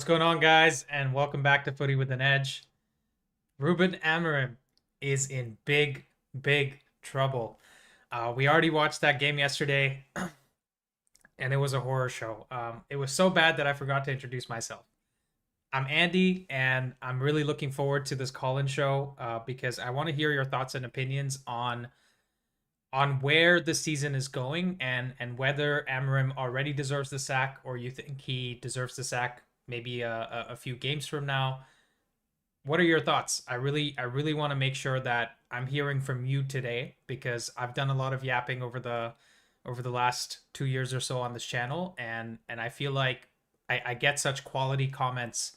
What's going on, guys? And welcome back to Footy with an Edge. Ruben Amorim is in big trouble. We already watched that game yesterday, and it was a horror show. It was so bad that I forgot to introduce myself. I'm Andy, and I'm really looking forward to this call-in show because I want to hear your thoughts and opinions on where the season is going and whether Amorim already deserves the sack or you think he deserves the sack maybe a few games from now. What are your thoughts? I really want to make sure that I'm hearing from you today because I've done a lot of yapping over the last 2 years or so on this channel, and I feel like I get such quality comments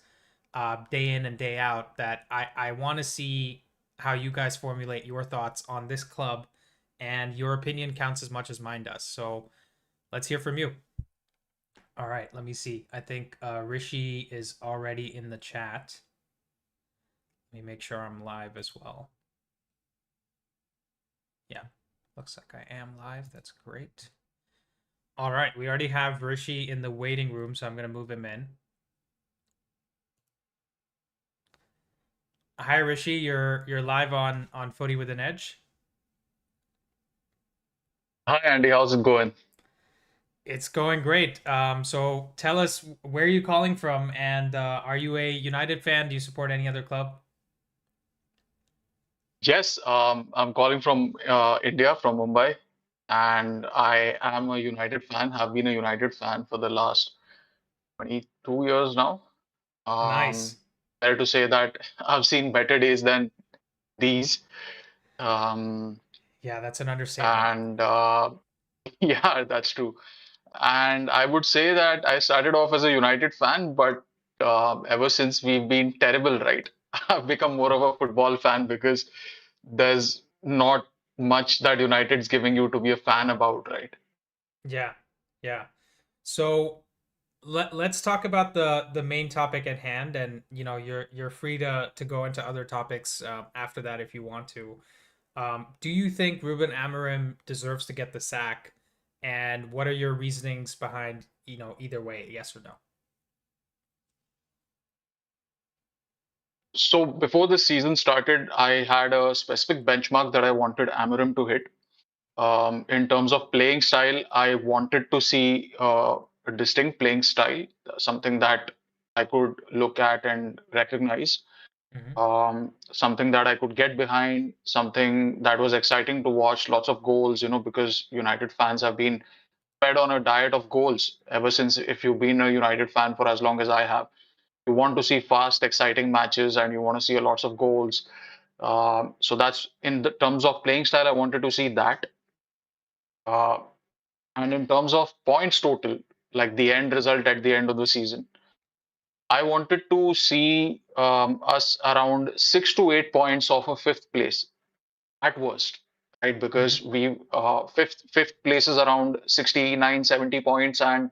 day in and day out that I want to see how you guys formulate your thoughts on this club, and your opinion counts as much as mine does. So let's hear from you. All right, let me see. I think Rishi is already in the chat. Let me make sure I'm live as well. Yeah, looks like I am live. That's great. All right, we already have Rishi in the waiting room, so I'm going to move him in. Hi, Rishi. You're live on Footy with an Edge. Hi Andy, how's it going? It's going great. So tell us, where are you calling from, and are you a United fan? Do you support any other club? Yes, I'm calling from India, from Mumbai, and I am a United fan. Have been a United fan for the last 22 years now. Um, Nice. Fair to say that I've seen better days than these. Um, Yeah, that's an understatement. and Yeah, that's true. And I would say that I started off as a United fan, but ever since we've been terrible, right? I've become more of a football fan because there's not much that United's giving you to be a fan about, right? Yeah, yeah. So let's talk about the main topic at hand, and you're free to go into other topics after that if you want to. Do you think Ruben Amorim deserves to get the sack, and what are your reasonings behind either way, yes or no? So before the season started, I had a specific benchmark that I wanted Amarim to hit. In terms of playing style, I wanted to see a distinct playing style, something that I could look at and recognize. Hmm. Something that I could get behind, something that was exciting to watch, lots of goals, because United fans have been fed on a diet of goals ever since, if you've been a United fan for as long as I have. You want to see fast, exciting matches and you want to see lots of goals. So that's in the terms of playing style, I wanted to see that. Uh, and in terms of points total, like the end result at the end of the season, I wanted to see us around 6 to 8 points off of fifth place at worst, right? Hmm. Because we fifth place is around 69, 70 points, and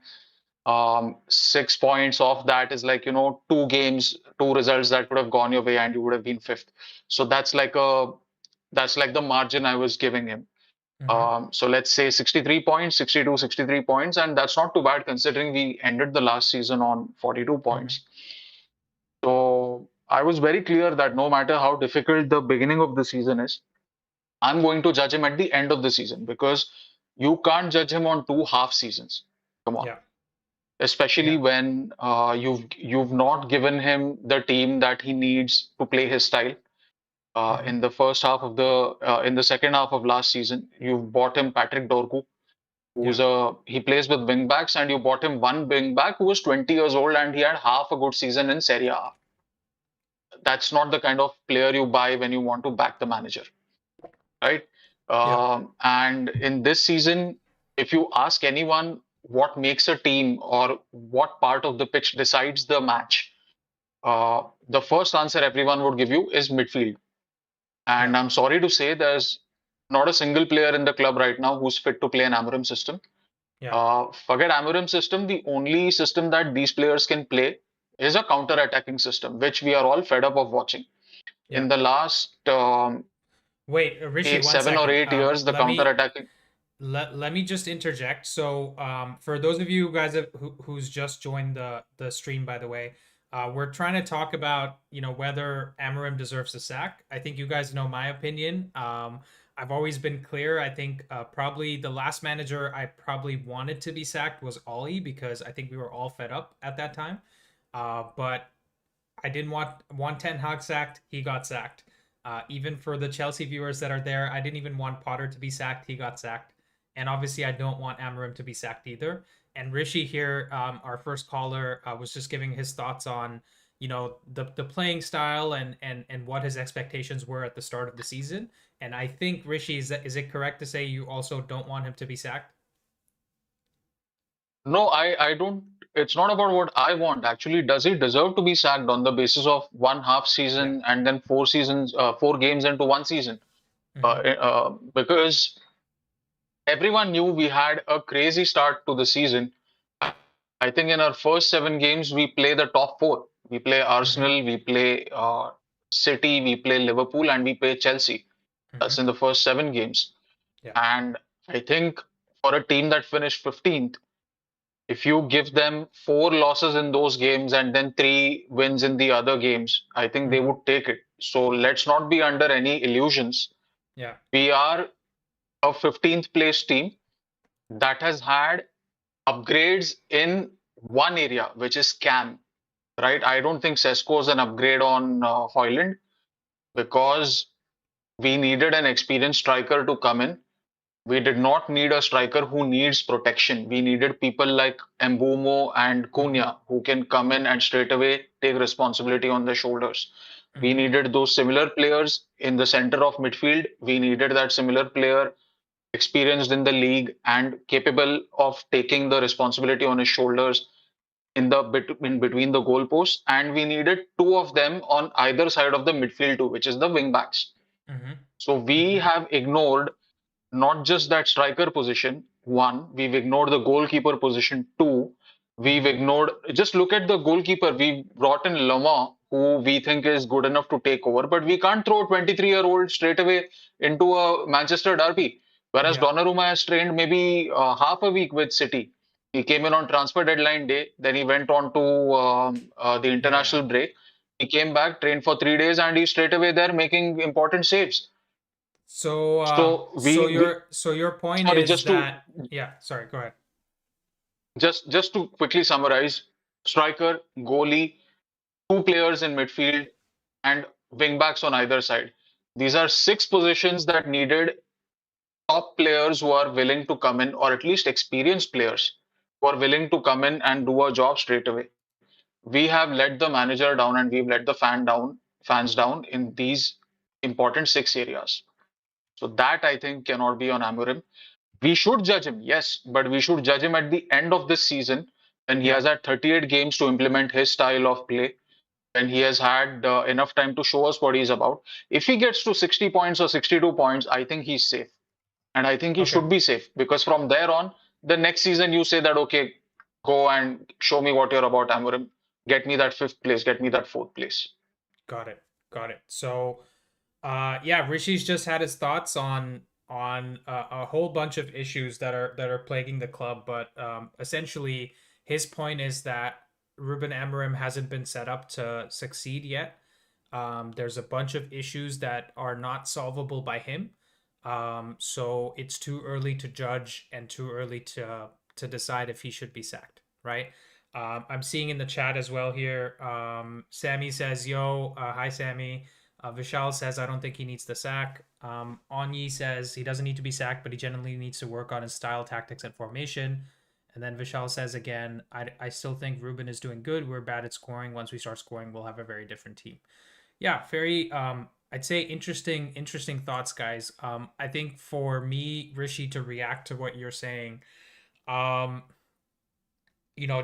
6 points off that is like two games, two results that would have gone your way, and you would have been fifth. So that's like the margin I was giving him. Hmm. So let's say 63 points, 62, 63 points, and that's not too bad considering we ended the last season on 42 Hmm. points. So I was very clear that no matter how difficult the beginning of the season is, I'm going to judge him at the end of the season because you can't judge him on two half seasons. Come on, Yeah, especially yeah. when you've not given him the team that he needs to play his style. Hmm. In the second half of last season, you bought him Patrick Dorgu, Yeah. he plays with wing backs, and you bought him one wing back who was 20 years old and he had half a good season in Serie A. That's not the kind of player you buy when you want to back the manager, right? Yeah. And in this season, if you ask anyone what makes a team or what part of the pitch decides the match, the first answer everyone would give you is midfield. Yeah. And I'm sorry to say, there's not a single player in the club right now who's fit to play an Amorim system. Yeah. Forget Amorim system, the only system that these players can play is a counter-attacking system, which we are all fed up of watching. Yeah. In the last Wait, Rishi, one 7 or 8 years, the counter-attacking. let me just interject. So, for those of you guys who's just joined the stream, by the way, We're trying to talk about, whether Amorim deserves a sack. I think you guys know my opinion. I've always been clear. I think probably the last manager I probably wanted to be sacked was Ollie because I think we were all fed up at that time. But I didn't want Ten Hag sacked. He got sacked. Even for the Chelsea viewers that are there, I didn't even want Potter to be sacked. He got sacked. And obviously, I don't want Amorim to be sacked either. And Rishi here, our first caller, was just giving his thoughts on, the playing style and what his expectations were at the start of the season. And I think Rishi, is it correct to say you also don't want him to be sacked? No, I don't. It's not about what I want. Actually, does he deserve to be sacked on the basis of one half Yeah. season and then 4 seasons, 4 games into one season? Mm-hmm. Because everyone knew we had a crazy start to the season. I think in our first 7 games, we play the top four. We play Mm-hmm. Arsenal, we play City, we play Liverpool, and we play Chelsea. That's Mm-hmm. in the first 7 games. Yeah. And I think for a team that finished 15th, if you give them 4 losses in those games and then 3 wins in the other games, I think they Mm-hmm. would take it. So let's not be under any illusions. Yeah. We are a 15th place team that has had upgrades in one area, which is Cam, right? I don't think Sesko is an upgrade on Hoyland because we needed an experienced striker to come in. We did not need a striker who needs protection. We needed people like Mbumo and Mm-hmm. Cunha who can come in and straight away take responsibility on their shoulders. We Mm-hmm. needed those similar players in the center of midfield. We needed that similar player experienced in the league and capable of taking the responsibility on his shoulders in between the goalposts. And we needed two of them on either side of the midfield too, which is the wing backs. Mm-hmm. So we Mm-hmm. have ignored not just that striker position, one, we've ignored the goalkeeper position, two, we've Mm-hmm. ignored, just look at the goalkeeper. We brought in Lama, who we think is good enough to take over, but we can't throw a 23-year-old straight away into a Manchester derby. Whereas Yeah. Donnarumma has trained maybe half a week with City. He came in on transfer deadline day, then he went on to the Yeah. Yeah. international break. He came back, trained for 3 days, and he's straight away there making important saves. So, So so your point sorry, is that, yeah. Sorry. Go ahead. just to quickly summarize, striker, goalie, two players in midfield, and wing backs on either side. These are 6 positions that needed top players who are willing to come in, or at least experienced players who are willing to come in and do a job straight away. We have let the manager down and we've let the fans down in these important 6 areas. So that I think cannot be on Amorim. We should judge him, yes, but we should judge him at the end of this season when he Yeah. has had 38 games to implement his style of play, when he has had enough time to show us what he's about. If he gets to 60 points or 62 points, I think he's safe. And I think he Okay. should be safe because from there on, the next season, you say that, okay, go and show me what you're about, Amorim. Get me that 5th place, get me that 4th place. Got it. Got it. So, yeah, Rishi's just had his thoughts on a whole bunch of issues that are plaguing the club, but essentially his point is that Ruben Amorim hasn't been set up to succeed yet. There's a bunch of issues that are not solvable by him. So it's too early to judge and too early to decide if he should be sacked, right? I'm seeing in the chat as well here. Sammy says, "Yo, hi Sammy." Vishal says, "I don't think he needs the sack." Onyi says he doesn't need to be sacked, but he generally needs to work on his style, tactics, and formation. And then Vishal says again, I still think Ruben is doing good. We're bad at scoring. Once we start scoring, we'll have a very different team. Yeah, very I'd say interesting thoughts, guys. I think for me, Rishi, to react to what you're saying, um,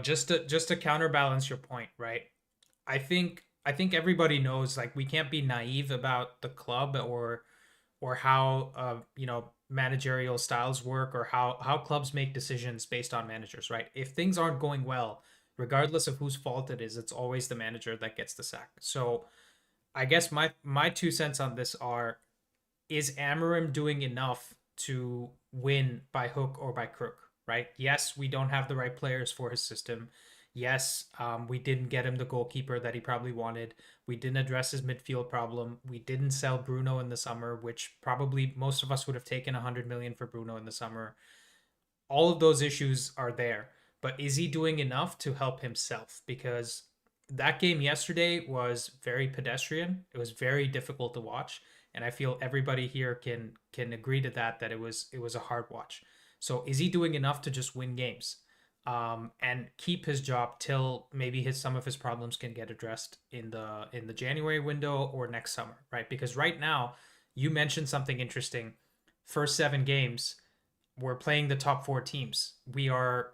just to counterbalance your point, right? I think everybody knows like we can't be naive about the club or how managerial styles work or how clubs make decisions based on managers, right? If things aren't going well, regardless of whose fault it is, it's always the manager that gets the sack. So I guess my 2 cents on this are: is Amarim doing enough to win by hook or by crook? Right? Yes, we don't have the right players for his system. Yes, we didn't get him the goalkeeper that he probably wanted. We didn't address his midfield problem. We didn't sell Bruno in the summer, which probably most of us would have taken 100 million for Bruno in the summer. All of those issues are there. But is he doing enough to help himself? Because that game yesterday was very pedestrian. It was very difficult to watch, and I feel everybody here can agree to that it was a hard watch. So is he doing enough to just win games? And keep his job till maybe some of his problems can get addressed in the January window or next summer, right? Because right now, you mentioned something interesting. First 7 games, we're playing the top 4 teams. We are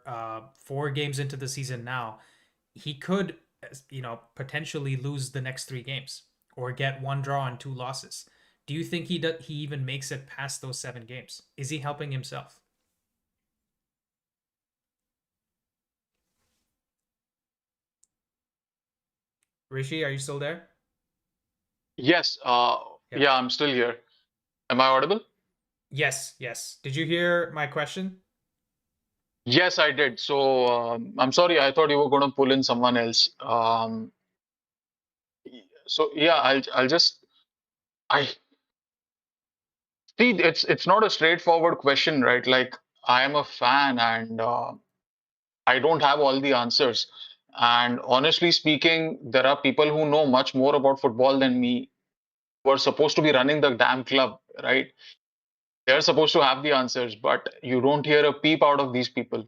4 games into the season now. He could, potentially lose the next 3 games or get 1 draw and 2 losses. Do you think he even makes it past those 7 games? Is he helping himself? Rishi, are you still there? Yes, Yeah. yeah, I'm still here. Am I audible? Yes, yes. Did you hear my question? Yes, I did. So I'm sorry, I thought you were going to pull in someone else. So yeah, I'll just I see it's not a straightforward question, right? Like I am a fan and I don't have all the answers. And honestly speaking, there are people who know much more about football than me, who are supposed to be running the damn club, right? They're supposed to have the answers, but you don't hear a peep out of these people.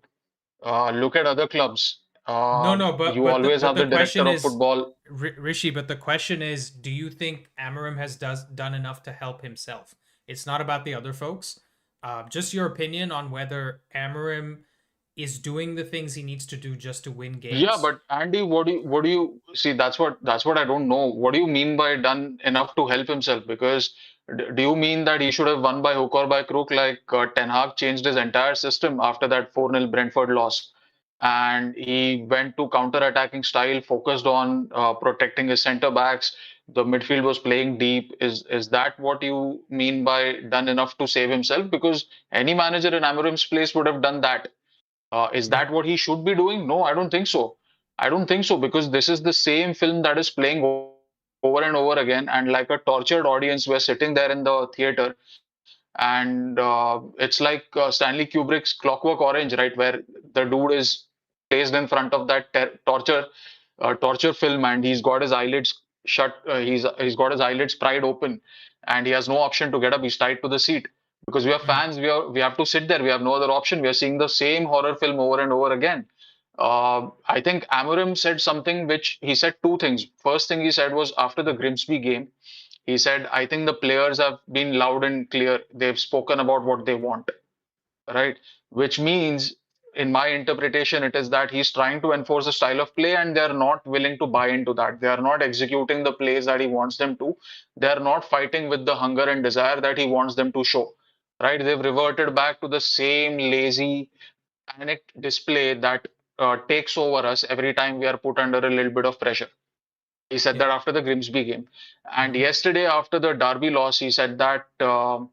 Look at other clubs. No, no, but You but the always but have the the director question of is, football. Rishi. But the question is, do you think Amarim has done enough to help himself? It's not about the other folks. Just your opinion on whether Amarim is doing the things he needs to do just to win Yeah, games. but Andy, what do you see? That's what I don't know. What do you mean by done enough to help himself? Because do you mean that he should have won by hook or by crook, like Ten Hag changed his entire system after that 4-0 Brentford loss, and he went to counter-attacking style, focused on protecting his centre backs. The midfield was playing deep. Is that what you mean by done enough to save himself? Because any manager in Amorim's place would have done that. Is Yeah, that what he should be doing? No, I don't think so. I don't think so because this is the same film that is playing over and over again, and like a tortured audience, we're sitting there in the theater, and it's like Stanley Kubrick's Clockwork Orange, right, where the dude is placed in front of that torture film, and he's got his eyelids shut. He's got his eyelids pried open, and he has no option to get up. He's tied to the seat because we are mm, fans. We have to sit there. We have no other option. We are seeing the same horror film over and over again. I think Amorim said something which he said 2 things. First thing he said was after the Grimsby game, he said, I think the players have been loud and clear. They've spoken about what they want, right? Which means, in my interpretation, it is that he's trying to enforce a style of play and they're not willing to buy into that. They are not executing the plays that he wants them to. They're not fighting with the hunger and desire that he wants them to show, right? They've reverted back to the same lazy, panicked display that takes over us every time we are put under a little bit of pressure. He said yeah. that after the Grimsby game. And Hmm. yesterday, after the Derby loss, he said that um,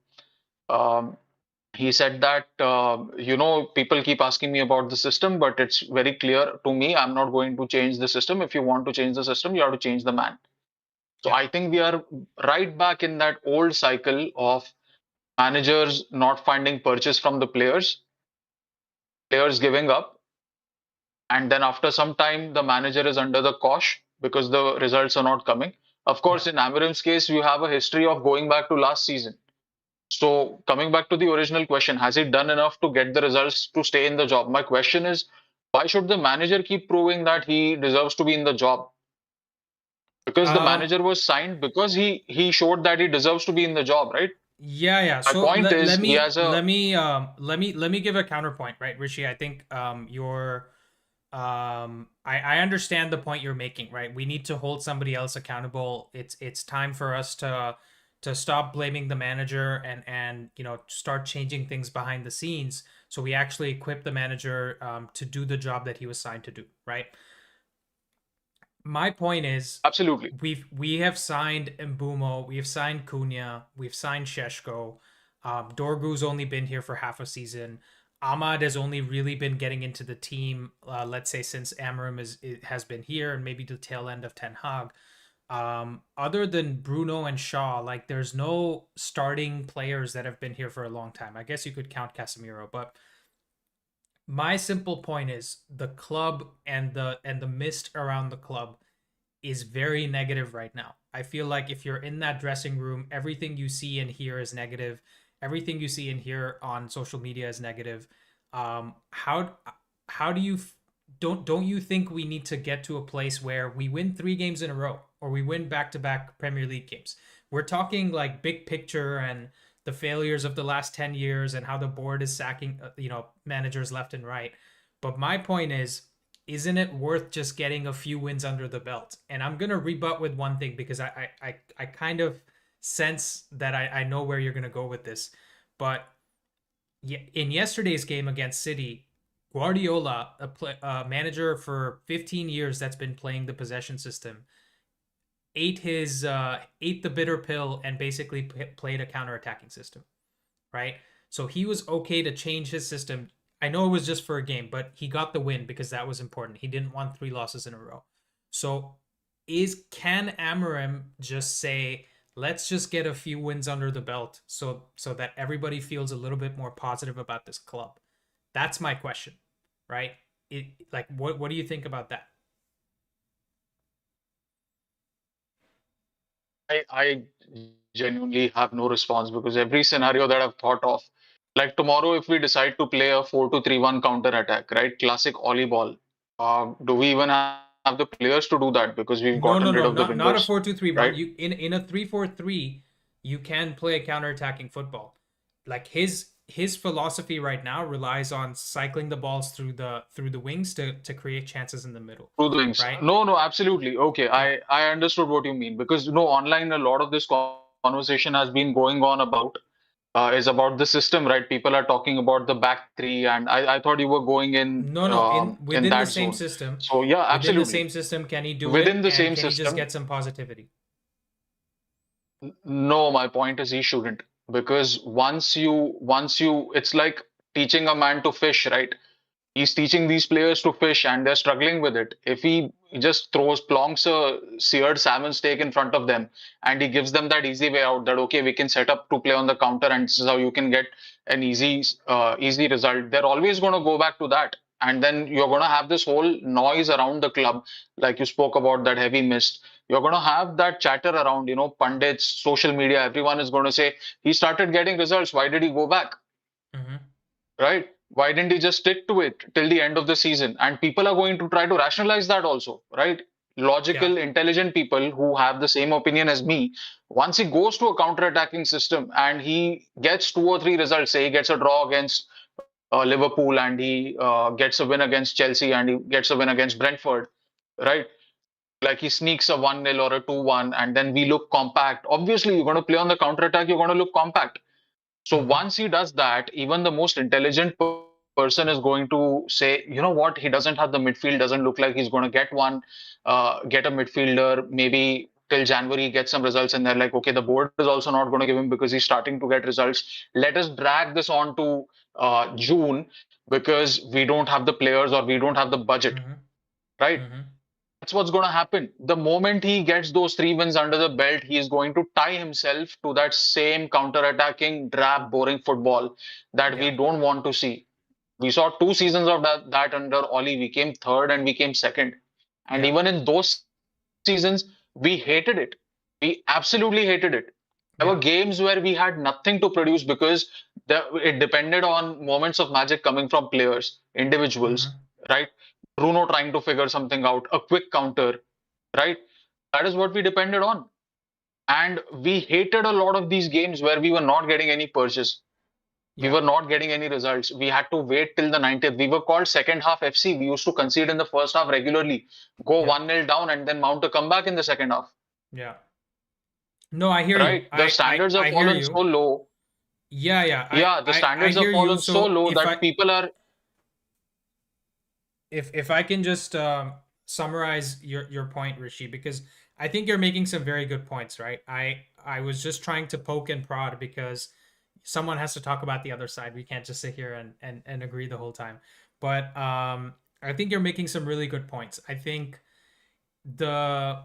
people keep asking me about the system, but it's very clear to me. I'm not going to change the system. If you want to change the system, you have to change the man. So Yeah, I think we are right back in that old cycle of managers not finding purchase from the players, players giving up, and then after some time, the manager is under the cosh because the results are not coming. Of yeah. course, in Amarim's case, you have a history of going back to last season. So coming back to the original question, has he done enough to get the results to stay in the job? My question is, why should the manager keep proving that he deserves to be in the job? Because the Um, manager was signed because he showed that he deserves to be in the job, right? yeah, yeah. My So point is let he me has a let me let me give a counterpoint, right, Rishi? I think your I understand the point you're making, right? We need to hold somebody else accountable. It's time for us to stop blaming the manager and start changing things behind the scenes so we actually equip the manager to do the job that he was signed to do, right? My point is absolutely. we have signed Mbumo, we have signed Cunha, we've signed Sheshko. Dorgu's only been here for half a season. Ahmad has only really been getting into the team, let's say, since Amorim has been here, and maybe the tail end of Ten Hag. Other than Bruno and Shaw, like there's no starting players that have been here for a long time. I guess you could count Casemiro, but my simple point is the club and the mist around the club is very negative right now. I feel like if you're in that dressing room, everything you see and hear is negative. Everything you see and hear on social media is negative. How do you don't you think we need to get to a place where we win 3 games in a row or we win back-to-back Premier League games? We're talking like big picture and the failures of the last 10 years and how the board is sacking managers left and right. But my point is, isn't it worth just getting a few wins under the belt? And I'm gonna rebut with one thing because I kind of sense that I know where you're gonna go with this. But in yesterday's game against City, Guardiola, a manager for 15 years that's been playing the possession system, ate the bitter pill and basically played a counter-attacking system, right? So he was okay to change his system. I know it was just for a game, but he got the win because that was important. He didn't want 3 losses in a row. So can Amorim just say, let's just get a few wins under the belt so that everybody feels a little bit more positive about this club? That's my question, right? What do you think about that? I genuinely have no response because every scenario that I've thought of, like tomorrow, if we decide to play a 4-2-3-1 counter attack, right? Classic Ollie ball. Do we even have the players to do that because we've No, no, gotten rid no, of the not a wingers, 4-2-3-1. right? You in a 3-4-3, you can play counter-attacking football. Like his philosophy right now relies on cycling the balls through the wings to create chances in the middle, Through the wings. right? No, no, absolutely. Okay, Yeah. I understood what you mean because online a lot of this conversation has been going on about is about the system, right? People are talking about the back three, and I thought you were going No, no, in in within the that same zone. system, So yeah, within the same absolutely. system, can he do it Within the and same can he just system, get some positivity? no, my point is he shouldn't because once you it's like teaching a man to fish, right? He's teaching these players to fish and they're struggling with it. If he just plonks a seared salmon steak in front of them and he gives them that easy way out that, okay, we can set up to play on the counter and this is how you can get an easy result, they're always going to go back to that. And then you're going to have this whole noise around the club, like you spoke about that heavy mist. You're going to have that chatter around, pundits, social media, everyone is going to say, he started getting results. Why did he go back? Mm-hmm. Right? Why didn't he just stick to it till the end of the season? And people are going to try to rationalize that also, right? Yeah. Logical, intelligent people who have the same opinion as me, once he goes to a counter-attacking system and he gets 2 or 3 results, say he gets a draw against Liverpool and he gets a win against Chelsea and he gets a win against Brentford, right? Like he sneaks a 1-0 or a 2-1 and then we look compact. Obviously, you're going to play on the counter-attack, you're going to look compact. So Mm-hmm. once he does that, even the most intelligent person is going to say, you know what, he doesn't have the midfield, doesn't look like he's going to get one, get a midfielder, maybe till January get some results, and they're like, okay, the board is also not going to give him because he's starting to get results. Let us drag this on to June because we don't have the players or we don't have the budget, Mm-hmm. right? Mm-hmm. That's what's going to happen. The moment he gets those 3 wins under the belt, he is going to tie himself to that same counter-attacking, drab, boring football that we Yeah. don't want to see. We saw 2 seasons of that under Oli. We came third and we came second. And Yeah. even in those seasons, we hated it. We absolutely hated it. There were Yeah. games where we had nothing to produce because it depended on moments of magic coming from players, individuals, Mm-hmm. right? Bruno trying to figure something out, a quick counter, right? That is what we depended on. And we hated a lot of these games where we were not getting any purchase. We Yeah. were not getting any results. We had to wait till the 90th. We were called second half FC. We used to concede in the first half regularly, go Yeah. 1-0 down, and then mount a comeback in the second half. Yeah. No, I hear you. Right? The standards have I hear fallen so you. low. Yeah, yeah. Yeah, the I standards have hear you. fallen so So low that people are. if I can just summarize your point, Rishi, because I think you're making some very good points, right? I was just trying to poke and prod because someone has to talk about the other side. We can't just sit here and agree the whole time. But I think you're making some really good points. I think the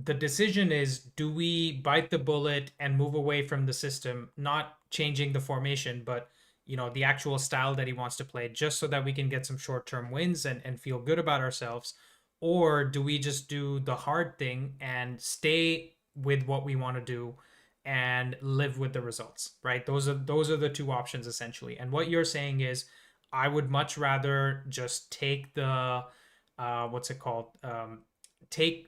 the decision is, do we bite the bullet and move away from the system, not changing the formation, but the actual style that he wants to play, just so that we can get some short-term wins and feel good about ourselves? Or do we just do the hard thing and stay with what we want to do and live with the results, right? Those are the two options essentially. And what you're saying is, I would much rather just take the what's it called, take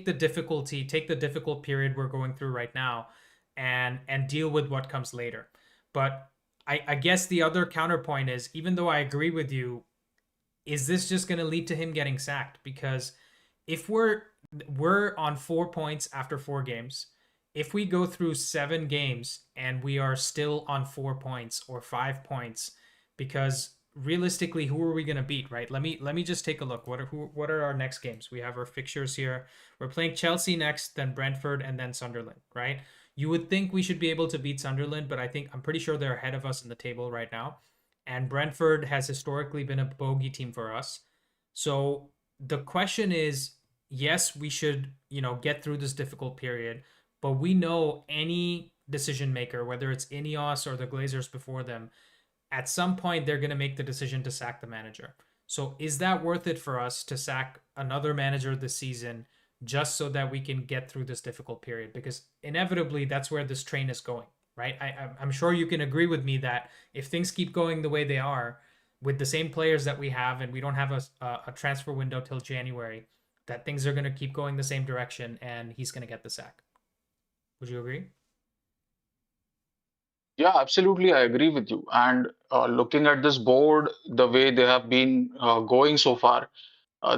the difficulty, take the difficult period we're going through right now, and deal with what comes later. But I guess the other counterpoint is, even though I agree with you, is this just going to lead to him getting sacked? Because if we're on 4 points after 4 games, if we go through 7 games and we are still on 4 points or 5 points, because realistically, who are we going to beat, right? Let me just take a look. What are our next games? We have our fixtures here. We're playing Chelsea next, then Brentford, and then Sunderland, right? You would think we should be able to beat Sunderland, but I'm pretty sure they're ahead of us in the table right now. And Brentford has historically been a bogey team for us. So the question is, yes, we should, get through this difficult period, but we know any decision maker, whether it's Ineos or the Glazers before them, at some point they're going to make the decision to sack the manager. So is that worth it for us to sack another manager this season just so that we can get through this difficult period? Because inevitably that's where this train is going, right? I'm sure you can agree with me that if things keep going the way they are with the same players that we have, and we don't have a transfer window till January, that things are going to keep going the same direction and he's going to get the sack. Would you agree? Yeah, absolutely. I agree with you. And looking at this board, the way they have been going so far,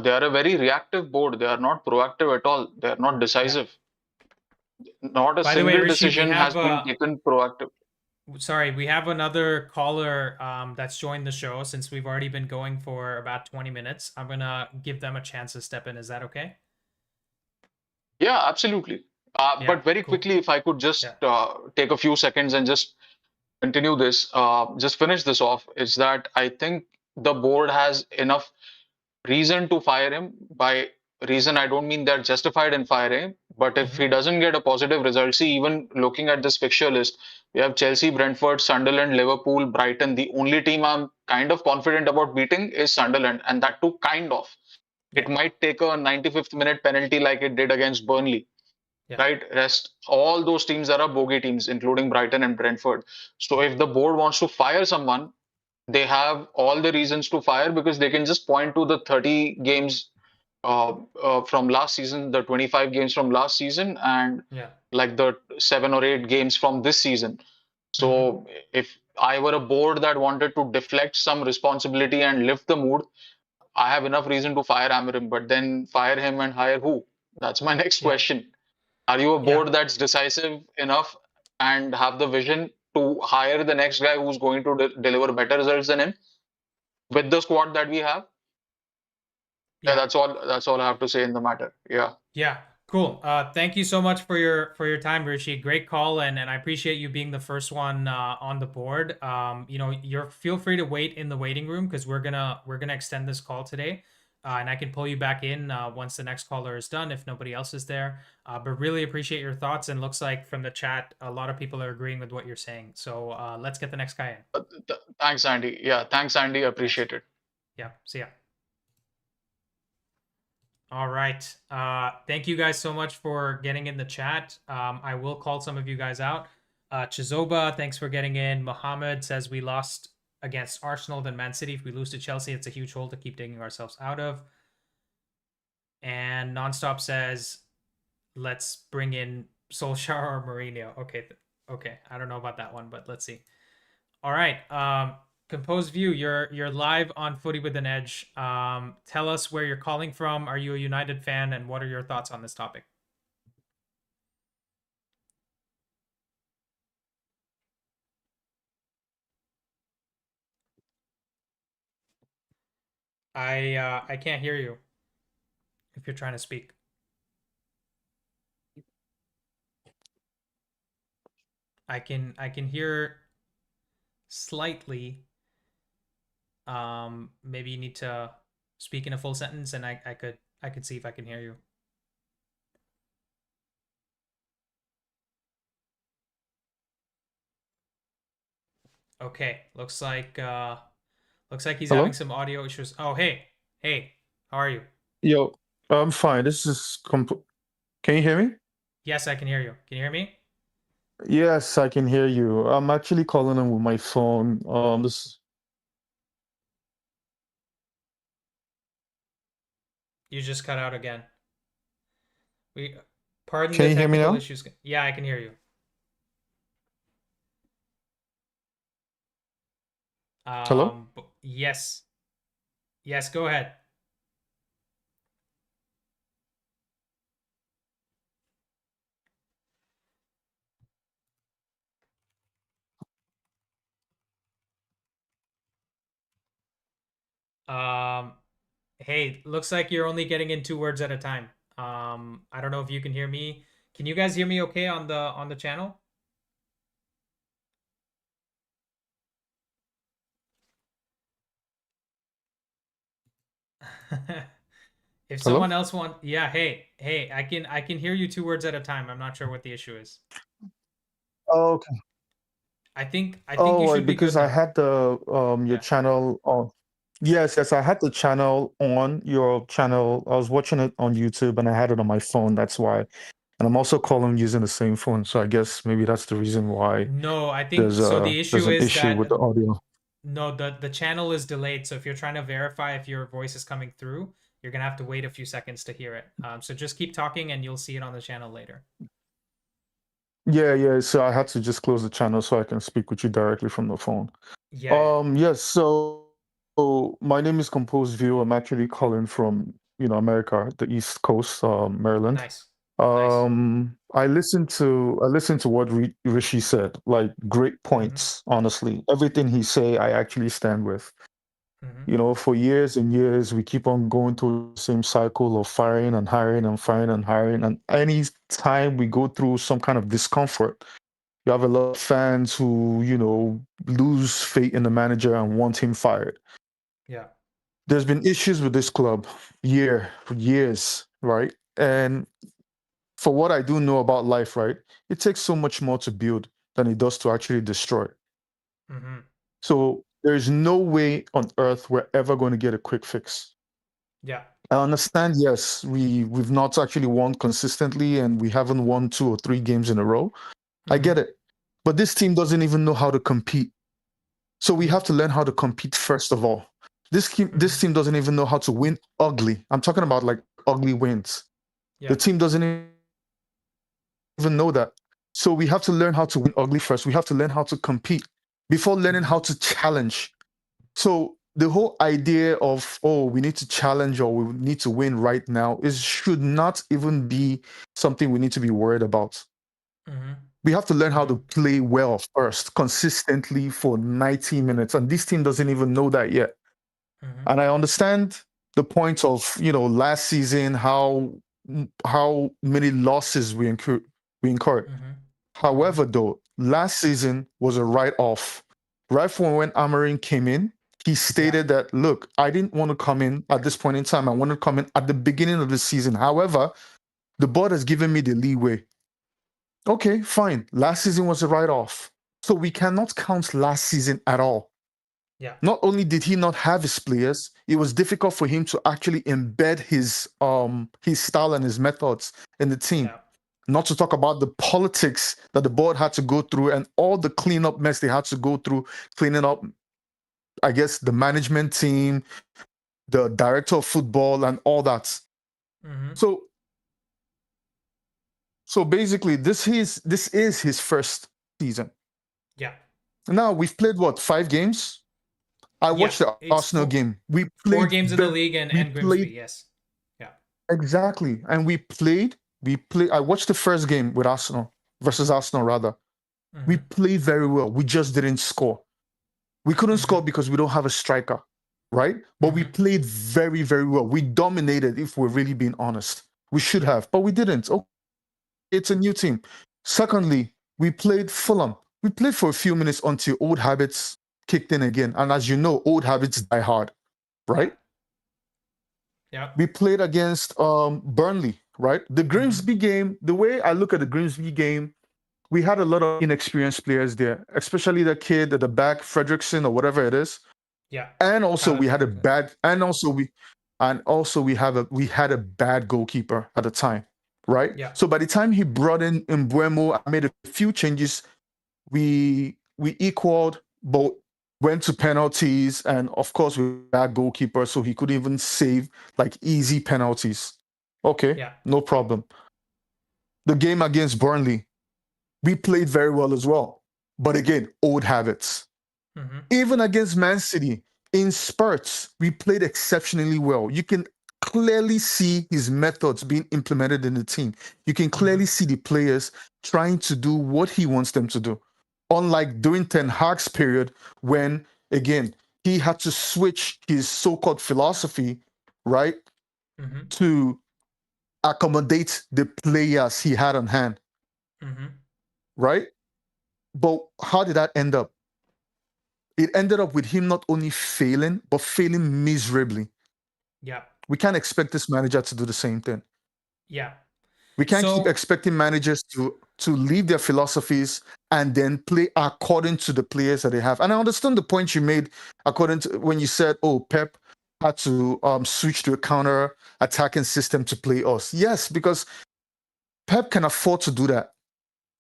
they are a very reactive board. They are not proactive at all. They are not Yeah. decisive. Not a By the way, single Rishi, we decision has have been taken proactive. sorry, we have another caller that's joined the show. Since we've already been going for about 20 minutes, I'm gonna give them a chance to step in. Is that okay? Yeah, absolutely. Yeah, But very cool. quickly, if I could just Yeah. take a few seconds and just continue this, just finish this off, is that I think the board has enough reason to fire him. By reason, I don't mean they're justified in firing him, but if Mm-hmm. he doesn't get a positive result, see, even looking at this fixture list, we have Chelsea, Brentford, Sunderland, Liverpool, Brighton. The only team I'm kind of confident about beating is Sunderland, and that too kind of. It Yeah. might take a 95th minute penalty like it did against Burnley, Yeah. right? Rest all those teams are bogey teams, including Brighton and Brentford. So if the board wants to fire someone, they have all the reasons to fire because they can just point to the 30 games from last season, the 25 games from last season, and Yeah. like the 7 or 8 games from this season. Mm-hmm. So if I were a board that wanted to deflect some responsibility and lift the mood, I have enough reason to fire Amarim, but then fire him and hire who? That's my next Yeah. question. Are you a Yeah. board that's decisive enough and have the vision to hire the next guy who's going to deliver better results than him with the squad that we have? Yeah, Yeah. that's all. That's all I have to say in the matter. Yeah. Yeah, cool. Thank you so much for your time, Rishi. Great call, and I appreciate you being the first one on the board. You're feel free to wait in the waiting room because we're gonna extend this call today, and I can pull you back in once the next caller is done if nobody else is there. But really appreciate your thoughts, and looks like from the chat a lot of people are agreeing with what you're saying. So let's get the next guy in. Thanks, Andy. Yeah, thanks, Andy. Thanks. Appreciate it. Yeah. See ya. All right. Thank you guys so much for getting in the chat. I will call some of you guys out. Chizoba, thanks for getting in. Mohammed says we lost against Arsenal, then Man City. If we lose to Chelsea, it's a huge hole to keep digging ourselves out of. And Nonstop says, let's bring in Solskjaer or Mourinho. Okay. Okay. I don't know about that one, but let's see. All right. Composed View, you're live on Footy with an Edge. Tell us where you're calling from. Are you a United fan, and what are your thoughts on this topic? I can't hear you if you're trying to speak. I can hear slightly. Maybe you need to speak in a full sentence, and I could see if I can hear you. Okay, looks like he's having Hello? some audio issues. Oh, hey, how are you? Yo, I'm fine. Can you hear me? Yes, I can hear you. Can you hear me? Yes, I can hear you. I'm actually calling in with my phone. You just cut out again. We pardon the Can you hear me technical now? issues. Yeah, I can hear you. Hello? Yes, yes, go ahead. Um, hey, looks like you're only getting in two words at a time. I don't know if you can hear me. Can you guys hear me okay on the channel? If Hello? someone else yeah, hey, I can hear you two words at a time. I'm not sure what the issue is. Oh, okay. I think you Oh, should be good because I now. had the your Yeah. channel on. Yes, I had the channel on your channel. I was watching it on YouTube and I had it on my phone. That's why. And I'm also calling using the same phone. So I guess maybe that's the reason why No, I think so. The there's issue an is issue with that the audio. no, the channel is delayed. So if you're trying to verify if your voice is coming through, you're gonna have to wait a few seconds to hear it. So just keep talking and you'll see it on the channel later. Yeah. So I had to just close the channel so I can speak with you directly from the phone. Yeah. Yes, so my name is Composed View. I'm actually calling from, America, the East Coast, Maryland. Nice. Nice. I listened to what Rishi said, like great Mm-hmm. points, honestly. Everything he say, I actually stand with. Mm-hmm. For years and years, we keep on going through the same cycle of firing and hiring and firing and hiring. And any time we go through some kind of discomfort, you have a lot of fans who, lose faith in the manager and want him fired. Yeah. There's been issues with this club for years, right? And for what I do know about life, right, it takes so much more to build than it does to actually destroy. Mm-hmm. So there's no way on earth we're ever going to get a quick fix. Yeah. I understand, yes, we've not actually won consistently and we haven't won 2 or 3 games in a row. I Mm-hmm. get it. But this team doesn't even know how to compete. So we Yeah. have to learn how to compete first of all. This Mm-hmm. team doesn't even know how to win ugly. I'm talking about like ugly wins. The Yeah. team doesn't even know that. So we have to learn how to win ugly first. We have to learn how to compete before learning Mm-hmm. how to challenge. So the whole idea of, oh, we need to challenge or we need to win right now is should not even be something we need to be worried about. Mm-hmm. We have to learn how to Mm-hmm. play well first, consistently for 90 minutes. And this team doesn't even know that yet. Mm-hmm. And I understand the point of, last season, how many losses we incurred. Mm-hmm. Mm-hmm. However, though, last season was a write-off. Right from when Amorim came in, he Yeah. stated that, look, I didn't want to come in at this point in time. I wanted to come in at the beginning of the season. However, the board has given me the leeway. Okay, fine. Last season was a write-off. So we cannot count last season at all. Yeah. Not only did he not have his players, it was difficult for him to actually embed his style and his methods in the team. Yeah. Not to talk about the politics that the board had to go through and all the cleanup mess they had to go through, cleaning up, I guess, the management team, the director of football, and all that. Mm-hmm. So, so basically, this is his first season. Yeah. Now we've played what, 5 games? I Yeah. watched the It's Arsenal game. We four played games in the very, league and we Grimsby. played Yes. Yeah. exactly, and we played. I watched the first game with Arsenal versus Arsenal rather. We Mm-hmm. played very well. We just didn't score. We couldn't Mm-hmm. score because we don't have a striker, right? But we Mm-hmm. played very, very well. We dominated, if we're really being honest. We should Yeah. have, but we didn't. Okay, it's a new team. Secondly, we played Fulham. We played for a few minutes until old habits kicked in again. And as you know, old habits die hard, right? Yeah. We played against Burnley, right? The Grimsby game, the way I look at the Grimsby game, we had a lot of inexperienced players there, especially the kid at the back, Fredrickson or whatever it is. Yeah. And also Tyler we had a Fredrickson. bad, we had a bad goalkeeper at the time, right? Yeah. So by the time he brought in Mbuemo, I made a few changes. We equaled, but went to penalties, and of course we had bad goalkeeper, so he could even save like easy penalties. Okay, Yeah. no problem. The game against Burnley, we played very well as well. But again, old habits. Mm-hmm. Even against Man City, in spurts, we played exceptionally well. You can clearly see his methods being implemented in the team. You can clearly see the players trying to do what he wants them to do. Unlike during Ten Hag's period, when, again, he had to switch his so called philosophy, right, Mm-hmm. to accommodate the players he had on hand, Mm-hmm. right? But how did that end up? It ended up with him not only failing, but failing miserably. Yeah. We can't expect this manager to do the same thing. Yeah. We can't keep So expecting managers to leave their philosophies and then play according to the players that they have. And I understand the point you made according to when you said, "Oh, Pep had to switch to a counter attacking system to play us." Yes, because Pep can afford to do that.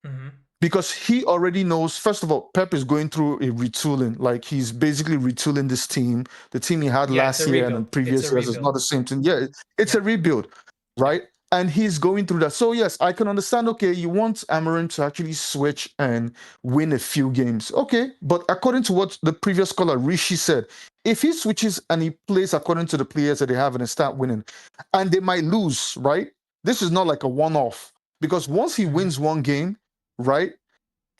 mm-hmm. Because he already knows, first of all, Pep is going through a retooling. Like he's basically retooling this team. The team he had Yeah, it's last a year and the rebuild. It's previous a years is not rebuild. the same thing. Yeah, it's Yeah. a rebuild, Yeah. right? And he's going through that. So yes, I can understand. Okay, you want Amorim to actually switch and win a few games. Okay, but according to what the previous caller Rishi said, if he switches and he plays according to the players that they have and they start winning, and they might lose, right? This is not like a one-off because once he Mm-hmm. wins one game, right?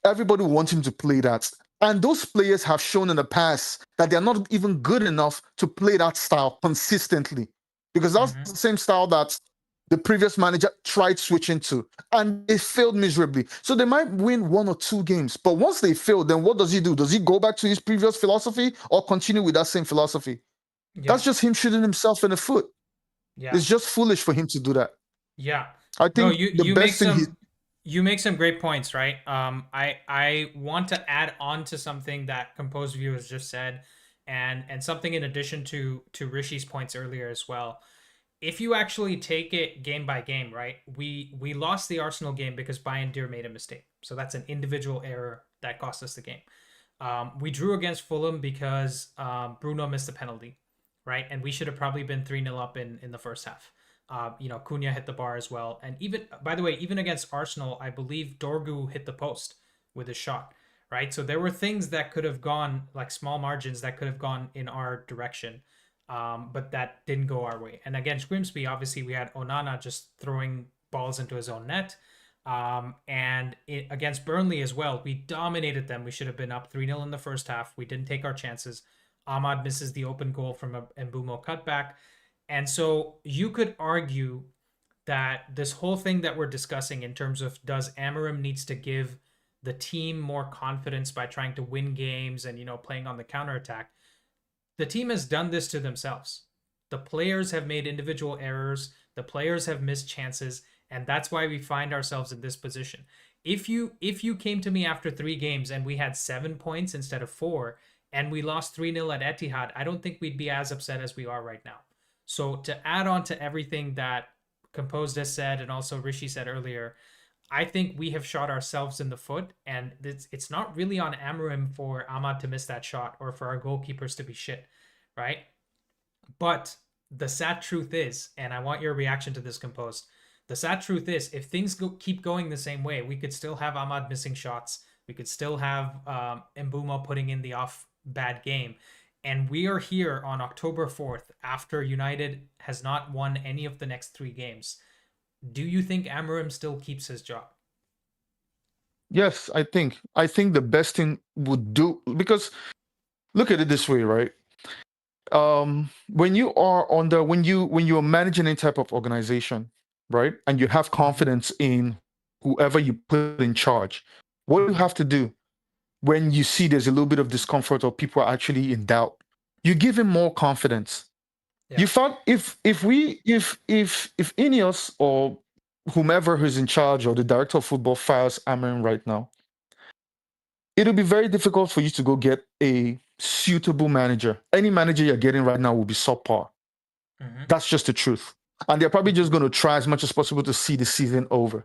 Everybody wants him to play that. And those players have shown in the past that they're not even good enough to play that style consistently. Because that's Mm-hmm. the same style that the previous manager tried switching to. And it failed miserably. So they might win one or two games. But once they fail, then what does he do? Does he go back to his previous philosophy or continue with that same philosophy? Yeah. That's just him shooting himself in the foot. Yeah. It's just foolish for him to do that. Yeah. I No, think the best thing he you make some great points, right? I want to add on to something that Composed Viewers just said, and something in addition to Rishi's points earlier as well. If you actually take it game by game, right? We lost the Arsenal game because Bayern Deer made a mistake, so that's an individual error that cost us the game. We drew against Fulham because Bruno missed a penalty, right? And we should have probably been 3-0 up in the first half. Cunha hit the bar as well. And even, by the way, even against Arsenal, I believe Dorgu hit the post with a shot, right? So there were things that could have gone, like small margins that could have gone in our direction, but that didn't go our way. And against Grimsby, obviously, we had Onana just throwing balls into his own net. Against Burnley as well, we dominated them. We should have been up 3-0 in the first half. We didn't take our chances. Ahmad misses the open goal from a Mbumo cutback. And so you could argue that this whole thing that we're discussing in terms of does Amorim needs to give the team more confidence by trying to win games and, playing on the counterattack, the team has done this to themselves. The players have made individual errors. The players have missed chances. And that's why we find ourselves in this position. If you came to me after 3 games and we had 7 points instead of 4 and we lost 3-0 at Etihad, I don't think we'd be as upset as we are right now. So to add on to everything that Composed has said and also Rishi said earlier, I think we have shot ourselves in the foot, and it's not really on Amorim for Ahmad to miss that shot or for our goalkeepers to be shit, right? But the sad truth is, and I want your reaction to this, Composed, the sad truth is, if things keep going the same way, we could still have Ahmad missing shots. We could still have Mbumo putting in the off bad game. And we are here on October 4th after United has not won any of the next 3 games. Do you think Amorim still keeps his job? Yes, I think. I think the best thing would do, because look at it this way, right? When you're managing any type of organization, right, and you have confidence in whoever you put in charge, what do you have to do? when you see there's a little bit of discomfort or people are actually in doubt, you give him more confidence. Yeah. You found if Ineos or whomever who's in charge or the director of football fires Amorim right now, it'll be very difficult for you to go get a suitable manager. Any manager you're getting right now will be subpar. That's just the truth. And they're probably just going to try as much as possible to see the season over.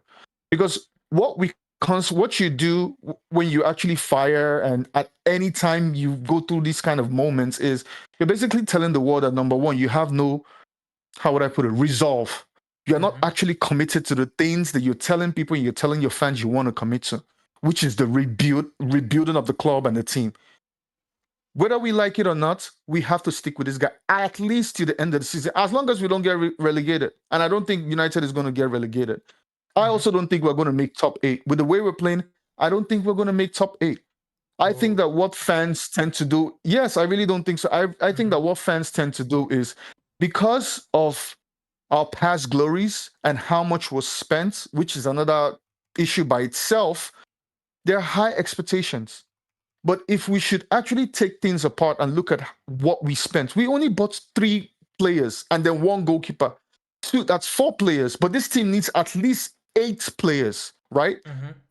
Because what you do when you actually fire and at any time you go through these kind of moments is you're basically telling the world that, number one, you have no, how would I put it, resolve. You're not actually committed to the things that you're telling people, you're telling your fans you want to commit to, which is the rebuilding of the club and the team. Whether we like it or not, we have to stick with this guy at least to the end of the season, as long as we don't get relegated. And I don't think United is going to get relegated. I also don't think we're going to make top 8. With the way we're playing, I don't think we're going to make top 8. I think that what fans tend to do, yes, I really don't think so. I think that what fans tend to do is, because of our past glories and how much was spent, which is another issue by itself, there are high expectations. But if we should actually take things apart and look at what we spent, we only bought 3 players and then 1 goalkeeper. That's 4 players, but this team needs at least 8 players, right?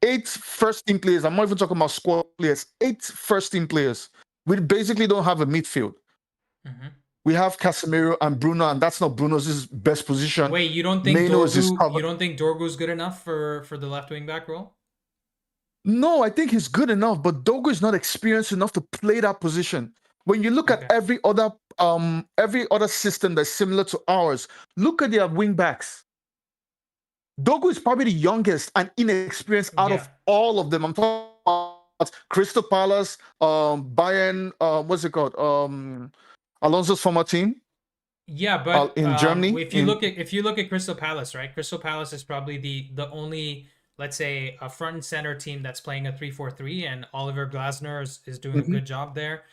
8 first team players. I'm not even talking about squad players. 8 first team players. We basically don't have a midfield. We have Casemiro and Bruno, and that's not Bruno's best position. Wait, you don't think Dorgu's good enough for the left wing back role? No, I think he's good enough, but Dogo is not experienced enough to play that position. When you look at every other system that's similar to ours, look at their wing backs. Dogo is probably the youngest and inexperienced out of all of them. I'm talking about Crystal Palace, Bayern, what's it called? Alonso's former team. Yeah, but in Germany. If you look at Crystal Palace, right? Crystal Palace is probably the only, let's say, a front and center team that's playing a 3-4-3, and Oliver Glasner is doing a good job there.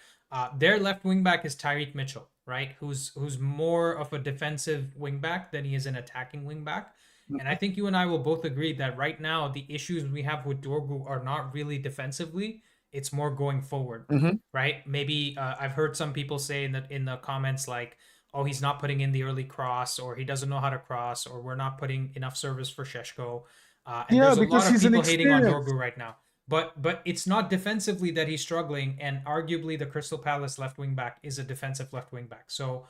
Their left wing back is Tyreek Mitchell, right? Who's more of a defensive wing back than he is an attacking wing back. And I think you and I will both agree that right now the issues we have with Dorgu are not really defensively; it's more going forward, right? Maybe I've heard some people say in the comments like, "Oh, he's not putting in the early cross, or he doesn't know how to cross, or we're not putting enough service for Sheshko." And there's a lot of people hating on Dorgu right now. But it's not defensively that he's struggling, and arguably the Crystal Palace left wing back is a defensive left wing back. So,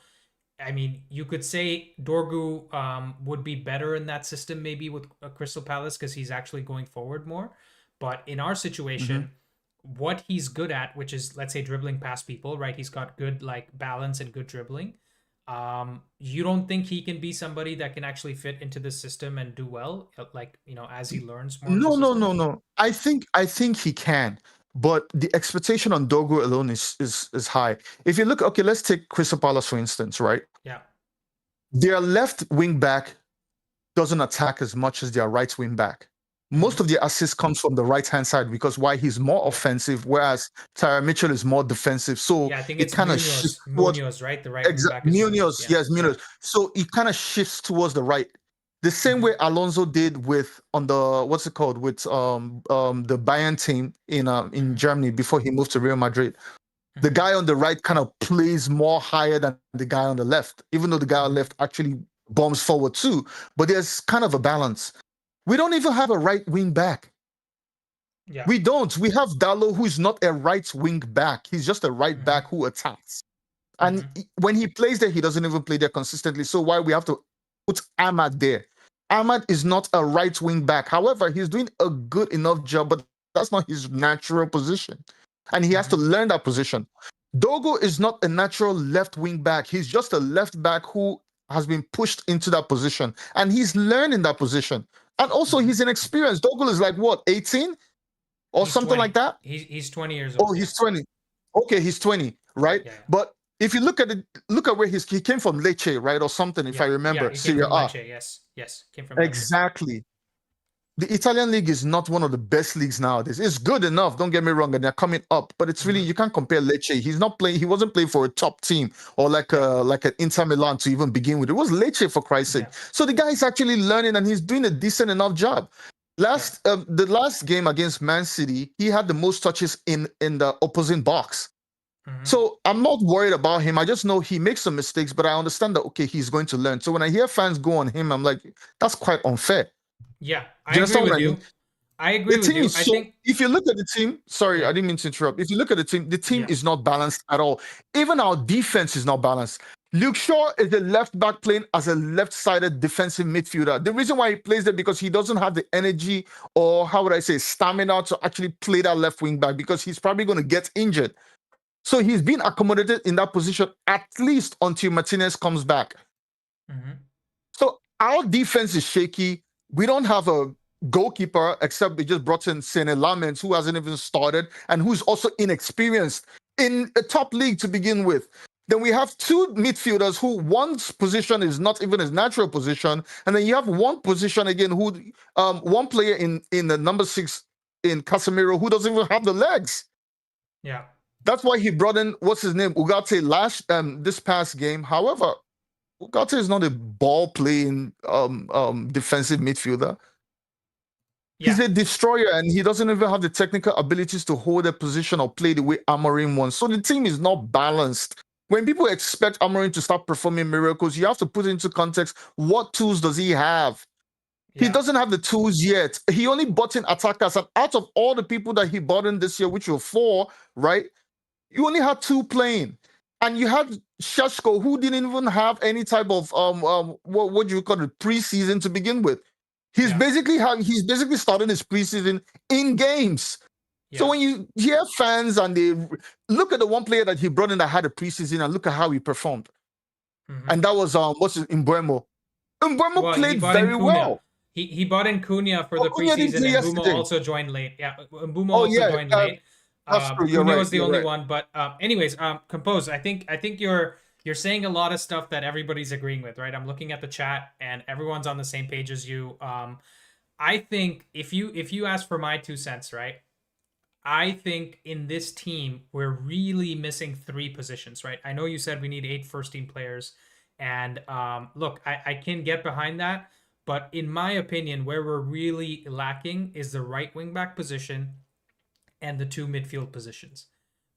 I mean, you could say Dorgu would be better in that system maybe with Crystal Palace because he's actually going forward more. But in our situation, what he's good at, which is, let's say, dribbling past people, right? He's got good like balance and good dribbling. You don't think he can be somebody that can actually fit into the system and do well, like, as he learns more? No. I think he can, but the expectation on Dogo alone is high. If you look, okay, let's take Crystal Palace for instance, right? Yeah. Their left wing back doesn't attack as much as their right wing back. Most of the assists comes from the right-hand side because he's more offensive, whereas Tyra Mitchell is more defensive. So I think it's kind of Munoz, right? The right wing back. Munoz, yes, Munoz. So it kind of shifts towards the right. The same way Alonso did with the Bayern team in Germany before he moved to Real Madrid. The guy on the right kind of plays more higher than the guy on the left, even though the guy on the left actually bombs forward too. But there's kind of a balance. We don't even have a right wing back. Yeah. We don't. We have Dallo, who is not a right wing back. He's just a right back who attacks. And when he plays there, he doesn't even play there consistently. So why we have to put Ahmad there? Ahmad is not a right wing back. However, he's doing a good enough job, but that's not his natural position. And he has to learn that position. Dogo is not a natural left wing back. He's just a left back who has been pushed into that position. And he's learning that position. And also, he's inexperienced. Dogo is like, what, 18? Or something 20. like that? He's 20 years old. Oh, he's 20. Okay, he's 20, right? Yeah. But if you look at where he came from, Lecce, right? Or something, if I remember. He came from Lecce, yes. Came from Lecce. Exactly. The Italian league is not one of the best leagues nowadays. It's good enough, don't get me wrong, and they're coming up, but it's really, you can't compare Lecce. He wasn't playing for a top team or like an Inter Milan to even begin with. It was Lecce, for Christ's sake. So the guy is actually learning and he's doing a decent enough job. The last game against Man City, he had the most touches in the opposing box. So I'm not worried about him. I just know he makes some mistakes, but I understand that okay, he's going to learn. So when I hear fans go on him, I'm like, that's quite unfair. Yeah, Do I you agree understand what with I mean? you. I agree The with team you. is I so. think If you look at the team, sorry, yeah, I didn't mean to interrupt. If you look at the team yeah, is not balanced at all. Even our defense is not balanced. Luke Shaw is the left back playing as a left-sided defensive midfielder. The reason why he plays there because he doesn't have the energy or how would I say stamina to actually play that left wing back because he's probably going to get injured. So he's been accommodated in that position at least until Martinez comes back. So our defense is shaky. We don't have a goalkeeper except they just brought in Sene Lamens, who hasn't even started and who's also inexperienced in a top league to begin with. Then we have two midfielders who one's position is not even his natural position, and then you have one position again who one player in the number 6 in Casemiro who doesn't even have the legs. yeah. That's why he brought in what's his name Ugarte this past game. However, Ugarte is not a ball playing defensive midfielder. Yeah. He's a destroyer and he doesn't even have the technical abilities to hold a position or play the way Amorim wants. So the team is not balanced. When people expect Amorim to start performing miracles, you have to put into context what tools does he have? He doesn't have the tools yet. He only bought in attackers, and out of all the people that he bought in this year, which were 4, right? You only had 2 playing. And you had Sheshko, who didn't even have any type of what do you call it, preseason to begin with. He's basically started his preseason in games. So when you hear fans and they look at the one player that he brought in that had a preseason and look at how he performed, and that was Mbeumo. Mbeumo played very well. He bought in Cunha for the preseason, and Mbeumo also joined late. Yeah, Mbeumo also joined late. Cunha was the only one, but anyways, Compose. I think you're saying a lot of stuff that everybody's agreeing with, right? I'm looking at the chat, and everyone's on the same page as you. I think if you ask for my 2 cents, right? I think in this team we're really missing 3 positions, right? I know you said we need 8 first-team players, and look, I can get behind that, but in my opinion, where we're really lacking is the right wing back position and the 2 midfield positions.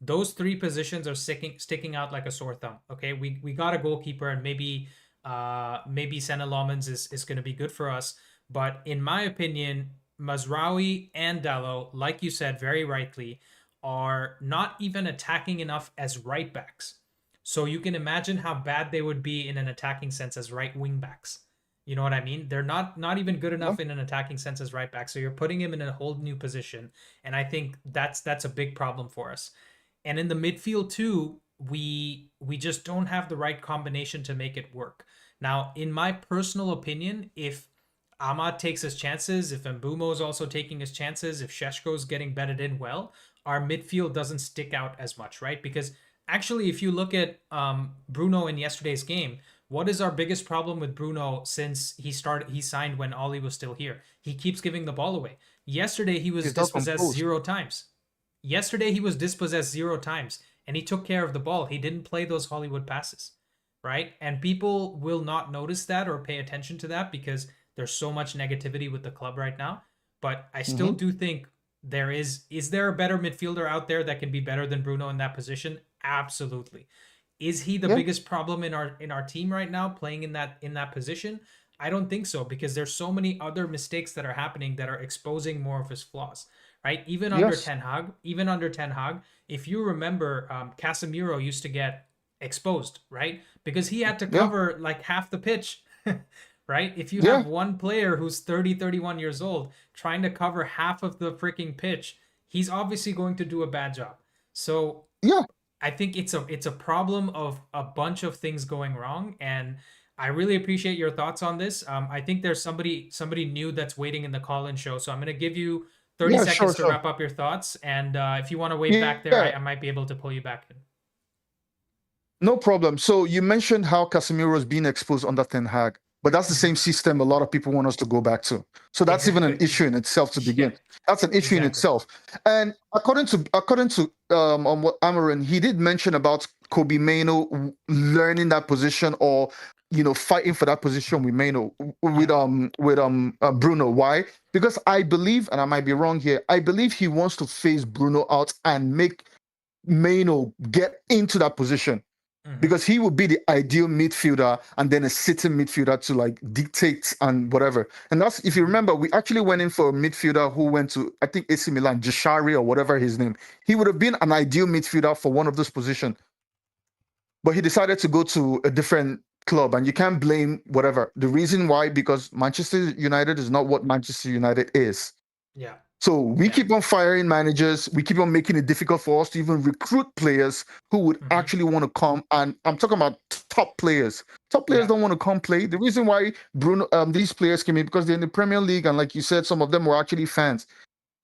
Those 3 positions are sticking out like a sore thumb. Okay, we got a goalkeeper, and maybe Sene Lamens is going to be good for us. But in my opinion, Mazraoui and Dalot, like you said very rightly, are not even attacking enough as right backs. So you can imagine how bad they would be in an attacking sense as right wing backs. You know what I mean? They're not even good enough in an attacking sense as right back. So you're putting him in a whole new position, and I think that's a big problem for us. And in the midfield too, we just don't have the right combination to make it work. Now, in my personal opinion, if Ahmad takes his chances, if Mbeumo is also taking his chances, if Sheshko's getting bedded in well, our midfield doesn't stick out as much, right? Because actually, if you look at Bruno in yesterday's game, what is our biggest problem with Bruno since he signed when Ollie was still here? He keeps giving the ball away. Yesterday, he was dispossessed 0 times. Yesterday, he was dispossessed 0 times, and he took care of the ball. He didn't play those Hollywood passes, right? And people will not notice that or pay attention to that because there's so much negativity with the club right now. But I still do think is there a better midfielder out there that can be better than Bruno in that position? Absolutely. Is he the biggest problem in our team right now playing in that position? I don't think so, because there's so many other mistakes that are happening that are exposing more of his flaws, right? Even under Ten Hag, if you remember, Casemiro used to get exposed, right? Because he had to cover like half the pitch, right? If you have one player who's 30, 31 years old trying to cover half of the freaking pitch, he's obviously going to do a bad job. So I think it's a problem of a bunch of things going wrong, and I really appreciate your thoughts on this. I think there's somebody new that's waiting in the call-in show, so I'm going to give you 30 seconds to wrap up your thoughts, and if you want to wait back there, I might be able to pull you back in. No problem. So you mentioned how Casemiro is being exposed under Ten Hag, but that's the same system a lot of people want us to go back to. So that's even an issue in itself to begin. That's an issue in itself. And according to what Amorim, he did mention about Kobe Mainoo learning that position or fighting for that position with Bruno. Why? Because I believe, and I might be wrong here, I believe he wants to phase Bruno out and make Maino get into that position. Because he would be the ideal midfielder and then a sitting midfielder to like dictate and whatever. And that's, if you remember, we actually went in for a midfielder who went to, I think, AC Milan, Jashari or whatever his name. He would have been an ideal midfielder for one of those positions. But he decided to go to a different club, and you can't blame whatever. The reason why, because Manchester United is not what Manchester United is. Yeah. So we keep on firing managers. We keep on making it difficult for us to even recruit players who would actually want to come. And I'm talking about top players. Top players don't want to come play. The reason why these players came in because they're in the Premier League, and like you said, some of them were actually fans.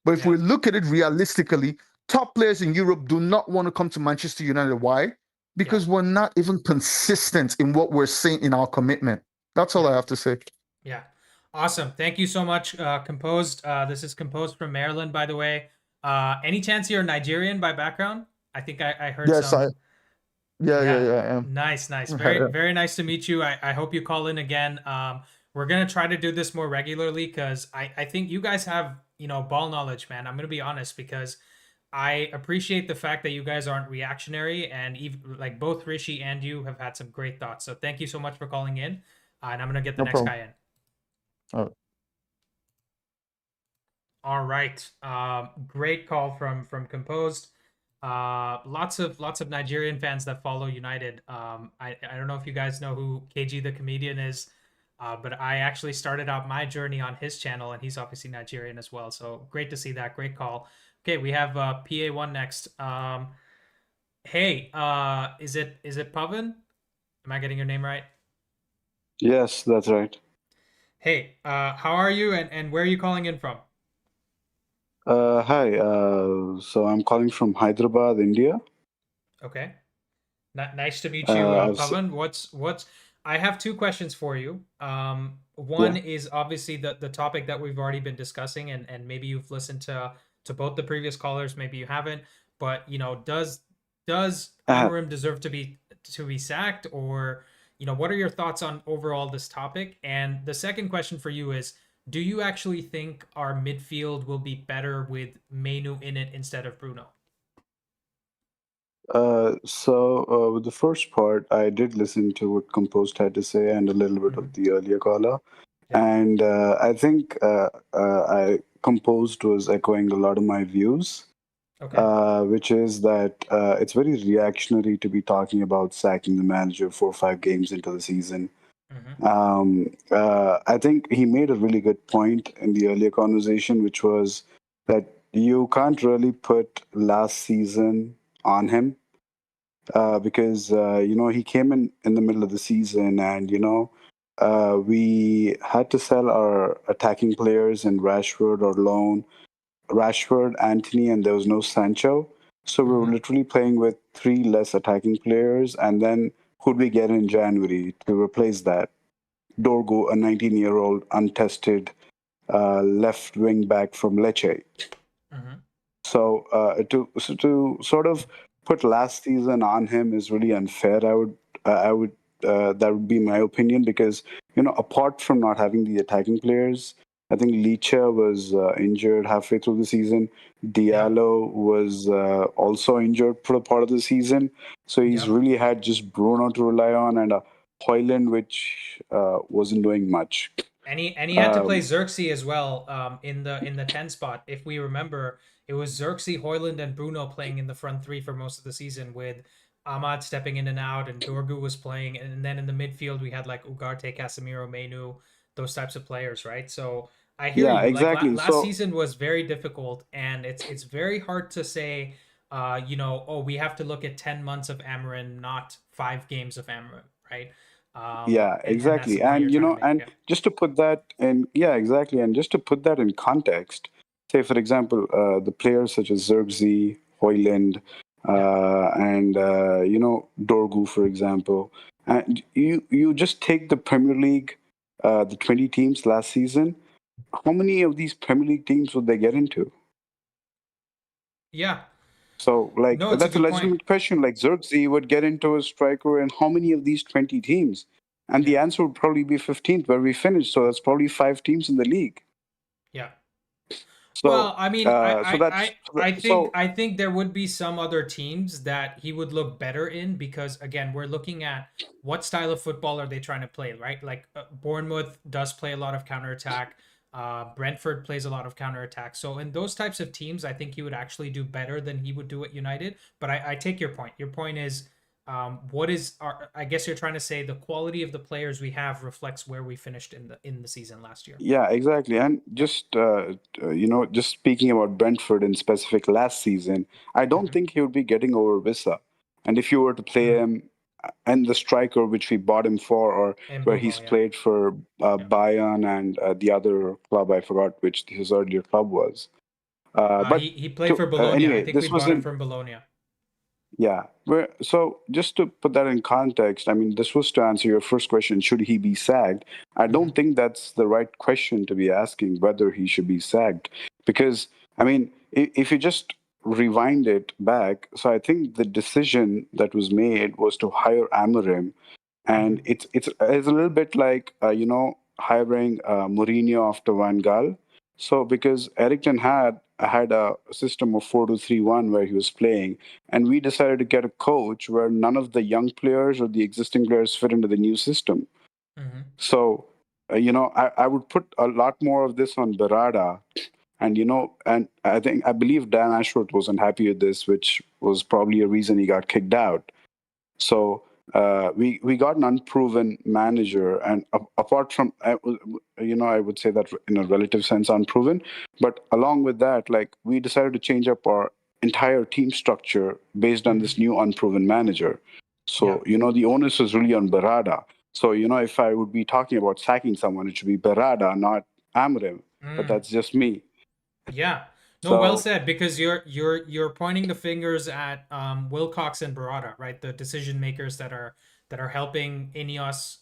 But if we look at it realistically, top players in Europe do not want to come to Manchester United. Why? Because we're not even consistent in what we're saying in our commitment. That's all I have to say. Yeah. Awesome. Thank you so much, Composed. This is Composed from Maryland, by the way. Any chance you're Nigerian by background? I think I heard some. Yeah. Nice. Very, very nice to meet you. I hope you call in again. We're going to try to do this more regularly because I think you guys have, ball knowledge, man. I'm going to be honest because I appreciate the fact that you guys aren't reactionary, and even like both Rishi and you have had some great thoughts. So thank you so much for calling in. And I'm going to get the next guy in. All right. Great call from Composed. Lots of Nigerian fans that follow United. I don't know if you guys know who KG the comedian is, but I actually started out my journey on his channel, and he's obviously Nigerian as well. So great to see that. Great call. Okay, we have PA1 next. Hey, is it Pavan? Am I getting your name right? Yes, that's right. Hey, how are you, and where are you calling in from? Hi. So I'm calling from Hyderabad, India. Okay. Nice to meet you, Pavan. What's I have two questions for you. One is obviously the topic that we've already been discussing, and maybe you've listened to both the previous callers, maybe you haven't, but does Amorim deserve to be sacked, or what are your thoughts on overall this topic? And the second question for you is, do you actually think our midfield will be better with Mainu in it instead of Bruno? With the first part, I did listen to what Composed had to say and a little bit of the earlier caller. And I think Composed was echoing a lot of my views, which is that it's very reactionary to be talking about sacking the manager 4 or 5 games into the season. I think he made a really good point in the earlier conversation, which was that you can't really put last season on him because he came in the middle of the season, and we had to sell our attacking players in Rashford or loan Rashford, Anthony, and there was no Sancho. So we were literally playing with 3 less attacking players, and then who'd we get in January to replace that? Dorgo, a 19-year-old untested left wing back from Lecce. So to sort of put last season on him is really unfair. I would that would be my opinion, because apart from not having the attacking players, I think Lecce was injured halfway through the season. Diallo was also injured for a part of the season. So he's really had just Bruno to rely on, and Højlund, which wasn't doing much. And he had to play Xerxes as well in the 10 spot. If we remember, it was Xerxes, Højlund, and Bruno playing in the front 3 for most of the season, with Ahmad stepping in and out, and Dorgu was playing. And then in the midfield, we had like Ugarte, Casemiro, Mainu, those types of players, right? So I hear you. Exactly. Like last season was very difficult, and it's very hard to say, we have to look at 10 months of Amorim, not 5 games of Amorim, right? Exactly. And just to put that in, exactly. And just to put that in context, say, for example, the players such as Xerxes, Højlund, and, Dorgu, for example, and you just take the Premier League, the 20 teams last season, how many of these Premier League teams would they get into? Yeah. So, that's a legitimate question. Like, Xerxes would get into a striker in how many of these 20 teams? And the Yeah. answer would probably be 15th, where we finished. So that's probably 5 teams in the league. Yeah. So, Well, I mean, so that's I think there would be some other teams that he would look better in because again, we're looking at what style of football are they trying to play, right? Like Bournemouth does play a lot of counterattack. Brentford plays a lot of counterattack. So in those types of teams, I think he would actually do better than he would do at United. But I take your point. Your point is what is our, I guess you're trying to say the quality of the players we have reflects where we finished in the season last year. yeah, exactly. And just just speaking about Brentford in specific last season, I don't think he would be getting over Vissa. And if you were to play him and the striker which we bought him for, or And where Bumo, he's yeah. played for Bayern and the other club, I forgot which his earlier club was. But He played for Bologna. I anyway, think we this was bought him in from Bologna. yeah. So just to put that in context, I mean, this was to answer your first question: should he be sacked? I don't think that's the right question to be asking whether he should be sacked, because I mean, if you just rewind it back, so I think the decision that was made was to hire Amorim, and it's a little bit like hiring Mourinho after Van Gaal. So because Eric Ten had a system of 4-2-3-1 where he was playing, and we decided to get a coach where none of the young players or the existing players fit into the new system. So I would put a lot more of this on Berada, and and I believe Dan Ashworth wasn't happy with this, which was probably a reason he got kicked out. So we got an unproven manager, and apart from I would say that in a relative sense unproven, but along with that, like we decided to change up our entire team structure based on this new unproven manager. So the onus is really on Berada. So if I would be talking about sacking someone, it should be Berada, not Amorim. But that's just me. Yeah. No, well So said, because you're pointing the fingers at Wilcox and Barada, right? The decision makers that are helping Ineos,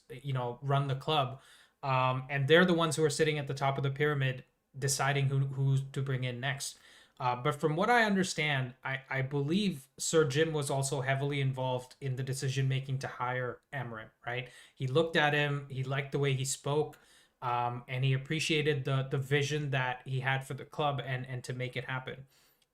run the club. And they're the ones who are sitting at the top of the pyramid deciding who to bring in next. But from what I understand, I believe Sir Jim was also heavily involved in the decision making to hire Amorim, right? He looked at him, he liked the way he spoke. And he appreciated the vision that he had for the club and to make it happen.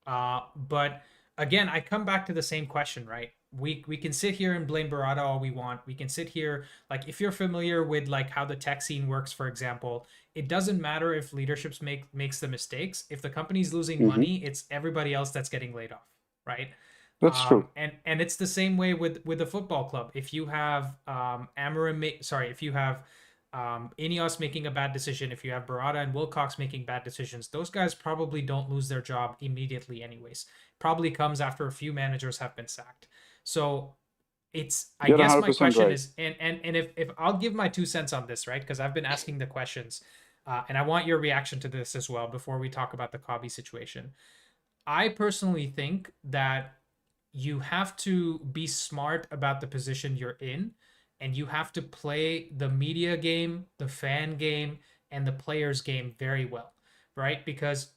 But again, I come back to the same question, right? We can sit here and blame Barada all we want. We can sit here, like, if you're familiar with like how the tech scene works, for example, it doesn't matter if leaderships makes the mistakes. If the company's losing money, it's everybody else that's getting laid off, right? that's true. And it's the same way with the football club. If you have if you have Ineos making a bad decision, if you have Barada and Wilcox making bad decisions, those guys probably don't lose their job immediately anyways. Probably comes after a few managers have been sacked. So I You're guess my 100% question right. is, and if I'll give my 2 cents on this, right? Because I've been asking the questions, and I want your reaction to this as well before we talk about the Cobby situation. I personally think that you have to be smart about the position you're in, and you have to play the media game, the fan game, and the players game very well, right? Because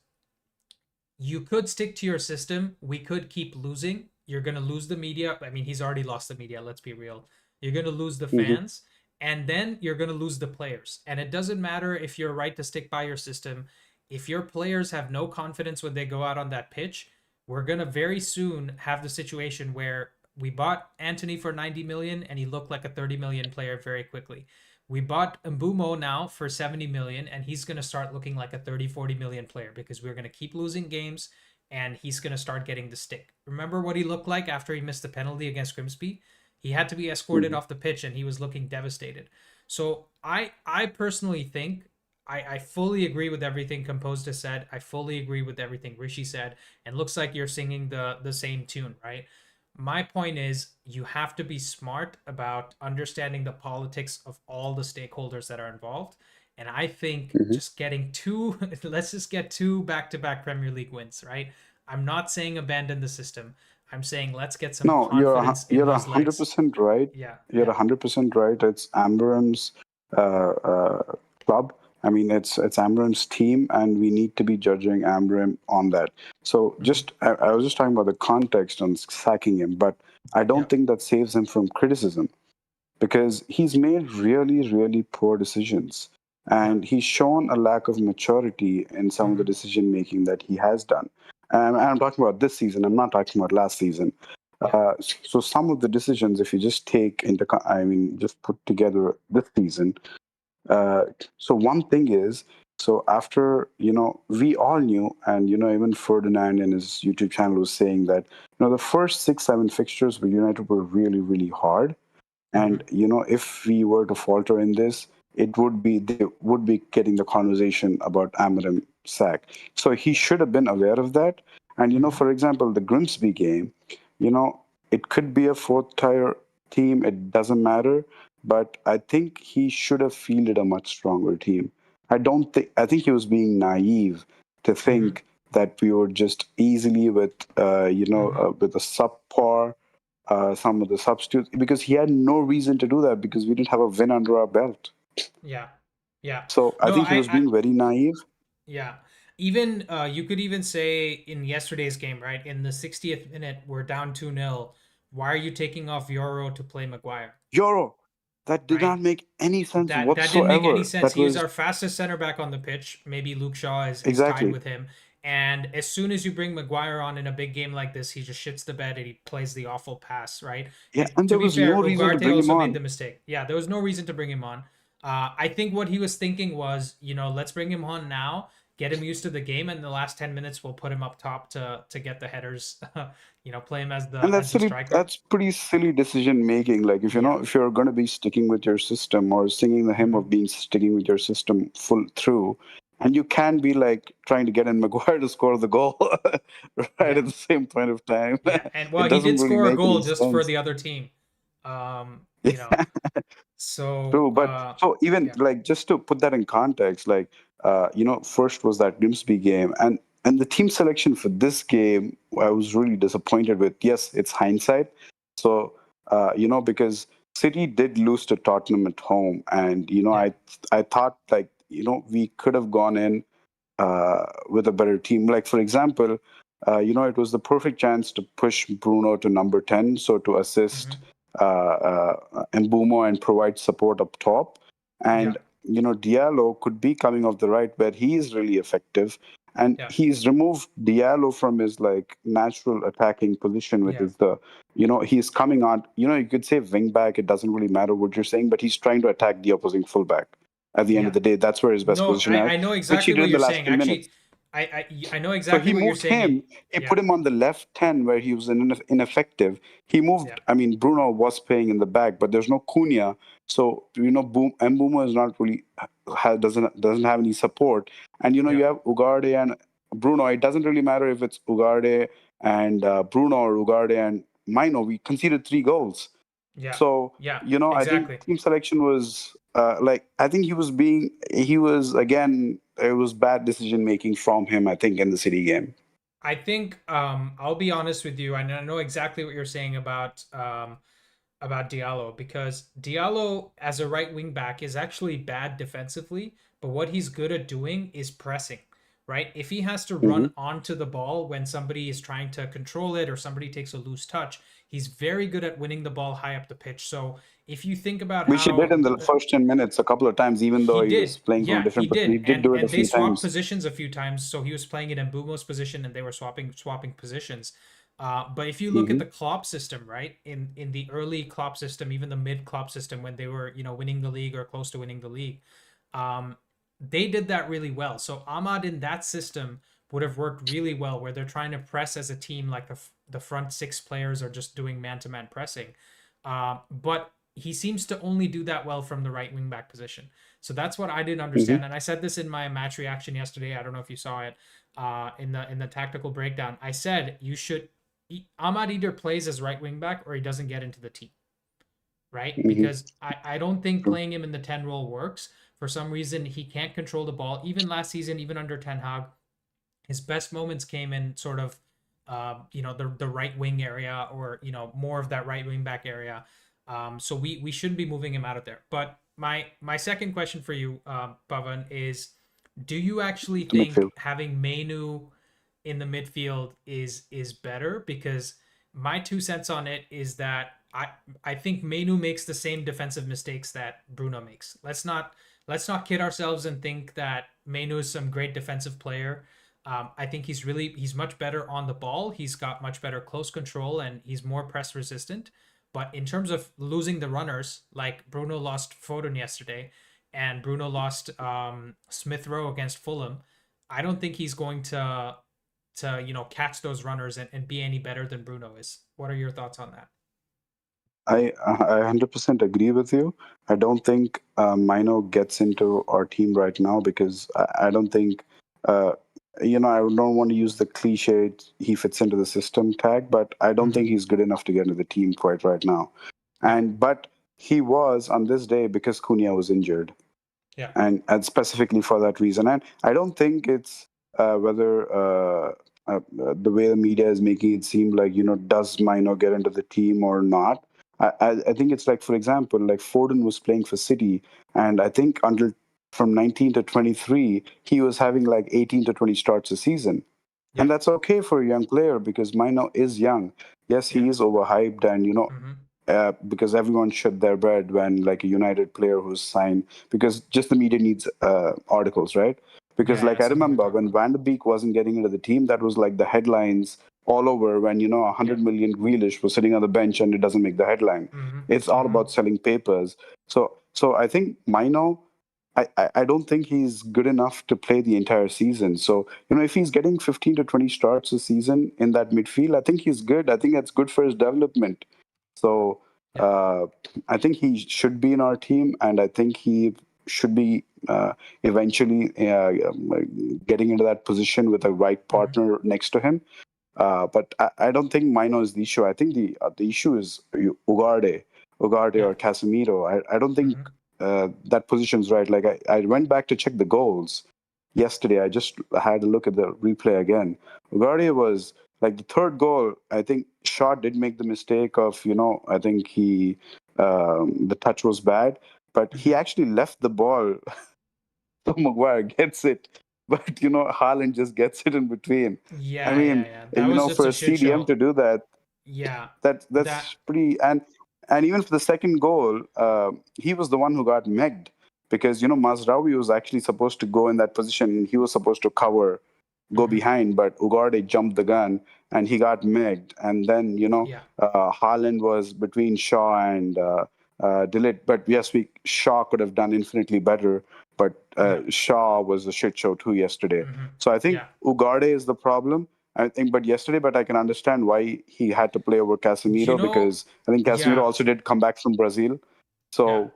you could stick to your system. We could keep losing. You're going to lose the media. I mean, he's already lost the media, let's be real. You're going to lose the fans, and then you're going to lose the players. And it doesn't matter if you're right to stick by your system. If your players have no confidence when they go out on that pitch, we're going to very soon have the situation where we bought Anthony for 90 million and he looked like a 30 million player very quickly. We bought Mbumo now for 70 million and he's going to start looking like a 30-40 million player because we're going to keep losing games and he's going to start getting the stick. Remember what he looked like after he missed the penalty against Grimsby? He had to be escorted off the pitch and he was looking devastated. So I personally think I fully agree with everything Composed has said. I fully agree with everything Rishi said. And looks like you're singing the same tune, right? My point is you have to be smart about understanding the politics of all the stakeholders that are involved. And I think just getting let's just get 2 back-to-back Premier League wins, right? I'm not saying abandon the system. I'm saying let's get some No, confidence in you're these legs. 100% right. Yeah. You're 100% right. It's Amorim's club. I mean, it's Amorim's team, and we need to be judging Amorim on that. So, I was just talking about the context on sacking him, but I don't think that saves him from criticism, because he's made really, really poor decisions. And he's shown a lack of maturity in some of the decision making that he has done. And I'm talking about this season, I'm not talking about last season. So some of the decisions, if you just take into, just put together this season, uh, so one thing is, so after, we all knew, and even Ferdinand in his YouTube channel was saying that, the first 6, 7 fixtures with United were really, really hard. And if we were to falter in this, they would be getting the conversation about Amorim sack. So he should have been aware of that. And for example, the Grimsby game, you know, it could be a fourth tier team. It doesn't matter. But I think he should have fielded a much stronger team. I think he was being naive to think that we would just easily with with a subpar some of the substitutes, because he had no reason to do that because we didn't have a win under our belt. Yeah. So I No, think he was being very naive. Yeah. Even you could even say in yesterday's game, right? In the 60th minute, we're down 2-0. Why are you taking off Euro to play Maguire? Euro, that did Right? not make any sense That didn't make any whatsoever. sense. That He is was our fastest center back on the pitch. Maybe Luke Shaw is tied exactly. with him. And as soon as you bring Maguire on in a big game like this, he just shits the bed and he plays the awful pass, right? Yeah, and To there be was fair, no reason to Ugarte bring him also made on. the mistake. Yeah, there was no reason to bring him on. I think what he was thinking was, let's bring him on now, get him used to the game, and in the last 10 minutes we'll put him up top to get the headers, play him as And the striker. that's pretty silly decision making. Like if if you're going to be sticking with your system or singing the hymn of being sticking with your system full through, and you can be like trying to get in Maguire to score the goal right at the same point of time. Yeah, and well, It he doesn't did really score a make goal any just for sense. the other team. You know, so True, but so even like just to put that in context, like first was that Grimsby game, and the team selection for this game, I was really disappointed with. Yes, it's hindsight. So because City did lose to Tottenham at home, and I thought like we could have gone in with a better team. Like for example, it was the perfect chance to push Bruno to number 10, so to assist Mbumo and provide support up top. And Diallo could be coming off the right where he is really effective. And he's removed Diallo from his like natural attacking position, which is he's coming on. You could say wing back. It doesn't really matter what you're saying, but he's trying to attack the opposing fullback. At the end of the day, that's where his best No, position is, I know which he exactly did what in you're the last saying. 10 minutes. Actually, I know So exactly he what you're moved saying. him. He put him on the left 10 where he was ineffective. He moved. I mean, Bruno was playing in the back, but there's no Cunha. So Mbumo is not really doesn't have any support. And you have Ugarte and Bruno. It doesn't really matter if it's Ugarte and Bruno or Ugarte and Mino. We conceded 3 goals. So I think team selection was I think he was again, it was bad decision making from him, I think, in the City game. I think I'll be honest with you. I know exactly what you're saying about Diallo, because Diallo as a right wing back is actually bad defensively, but what he's good at doing is pressing. Right? If he has to run onto the ball when somebody is trying to control it or somebody takes a loose touch, he's very good at winning the ball high up the pitch. So if you think about Which he did in the first 10 minutes a couple of times, even though he was playing from a different position. He did do it a they few swapped times. positions a few times. So he was playing in Mbumo's position and they were swapping positions. But if you look at the Klopp system, right, in the early Klopp system, even the mid Klopp system, when they were winning the league or close to winning the league, they did that really well. So Ahmad in that system would have worked really well, where they're trying to press as a team, like the front 6 players are just doing man-to-man pressing. But he seems to only do that well from the right wing back position. So that's what I didn't understand. And I said this in my match reaction yesterday. I don't know if you saw it in the tactical breakdown. I said Ahmad either plays as right wing back or he doesn't get into the team. Right? Because I don't think playing him in the 10 role works. For some reason, he can't control the ball. Even last season, even under Ten Hag, his best moments came in sort of, the right wing area, or more of that right wing back area. So we shouldn't be moving him out of there. But my second question for you, Pavan, is: do you actually think having Mainu in the midfield is better? Because my 2 cents on it is that I think Mainu makes the same defensive mistakes that Bruno makes. Let's not kid ourselves and think that Mainu is some great defensive player. I think he's much better on the ball. He's got much better close control and he's more press resistant. But in terms of losing the runners, like Bruno lost Foden yesterday, and Bruno lost Smith Rowe against Fulham, I don't think he's going to catch those runners and be any better than Bruno is. What are your thoughts on that? I 100% agree with you. I don't think Mino gets into our team right now because I don't think, I don't want to use the cliche he fits into the system tag, but I don't think he's good enough to get into the team quite right now. But he was on this day because Cunha was injured. Yeah. And specifically for that reason. And I don't think it's whether the way the media is making it seem like, does Mino get into the team or not? I think it's like, for example, like Foden was playing for City, and I think until from 19 to 23, he was having like 18 to 20 starts a season. Yeah. And that's okay for a young player because Mino is young. Yes, he is overhyped, and because everyone shut their bread when like a United player who's signed, because just the media needs articles, right? Because I remember when Van de Beek wasn't getting into the team, that was like the headlines all over when 100 million Grealish was sitting on the bench and it doesn't make the headline. It's all about selling papers. So I think Mino, I don't think he's good enough to play the entire season. So if he's getting 15 to 20 starts a season in that midfield, I think he's good. I think that's good for his development. So I think he should be in our team, and I think he should be eventually getting into that position with a right partner next to him. But I don't think Mino is the issue. I think the issue is Ugarte or Casemiro. I don't think that position's right. Like I went back to check the goals yesterday. I just had a look at the replay again. Ugarte was like the third goal. I think Shaw did make the mistake of I think he the touch was bad, but he actually left the ball. So Maguire gets it. But Haaland just gets it in between. Yeah, I mean, that was just for a a shit CDM show. to do that, Yeah, that's pretty. And even for the second goal, he was the one who got megged because Mazraoui was actually supposed to go in that position. He was supposed to go behind, but Ugarte jumped the gun and he got megged. And then Haaland was between Shaw and Dillit. But yes, Shaw could have done infinitely better. But Shaw was a shit show too yesterday. So I think Ugarte is the problem. I think, but I can understand why he had to play over Casemiro because I think Casemiro also did come back from Brazil. So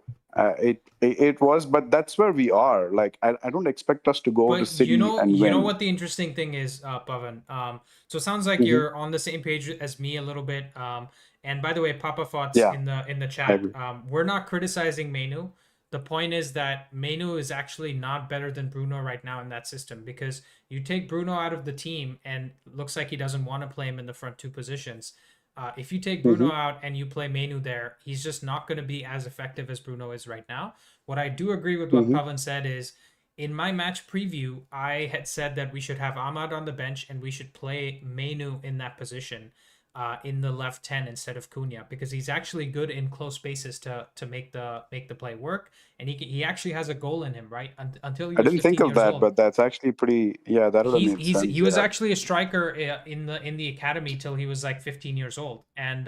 it was, but that's where we are. Like I don't expect us to go to City and win. You know what the interesting thing is, Pavan. So it sounds like you're on the same page as me a little bit. And by the way, Papa Thoughts in the chat. We're not criticizing Mainu. The point is that Mainu is actually not better than Bruno right now in that system because you take Bruno out of the team and it looks like he doesn't want to play him in the front two positions. If you take Bruno out and you play Mainu there, he's just not going to be as effective as Bruno is right now. What I do agree with what Pavan said is, in my match preview, I had said that we should have Ahmad on the bench and we should play Mainu in that position. In the left 10 instead of Cunha because he's actually good in close spaces to make the play work, and he actually has a goal in him, right? Until he was I didn't think of that, old. but that's actually pretty. Yeah, that would have made sense. He was actually a striker in the academy till he was like 15 years old, and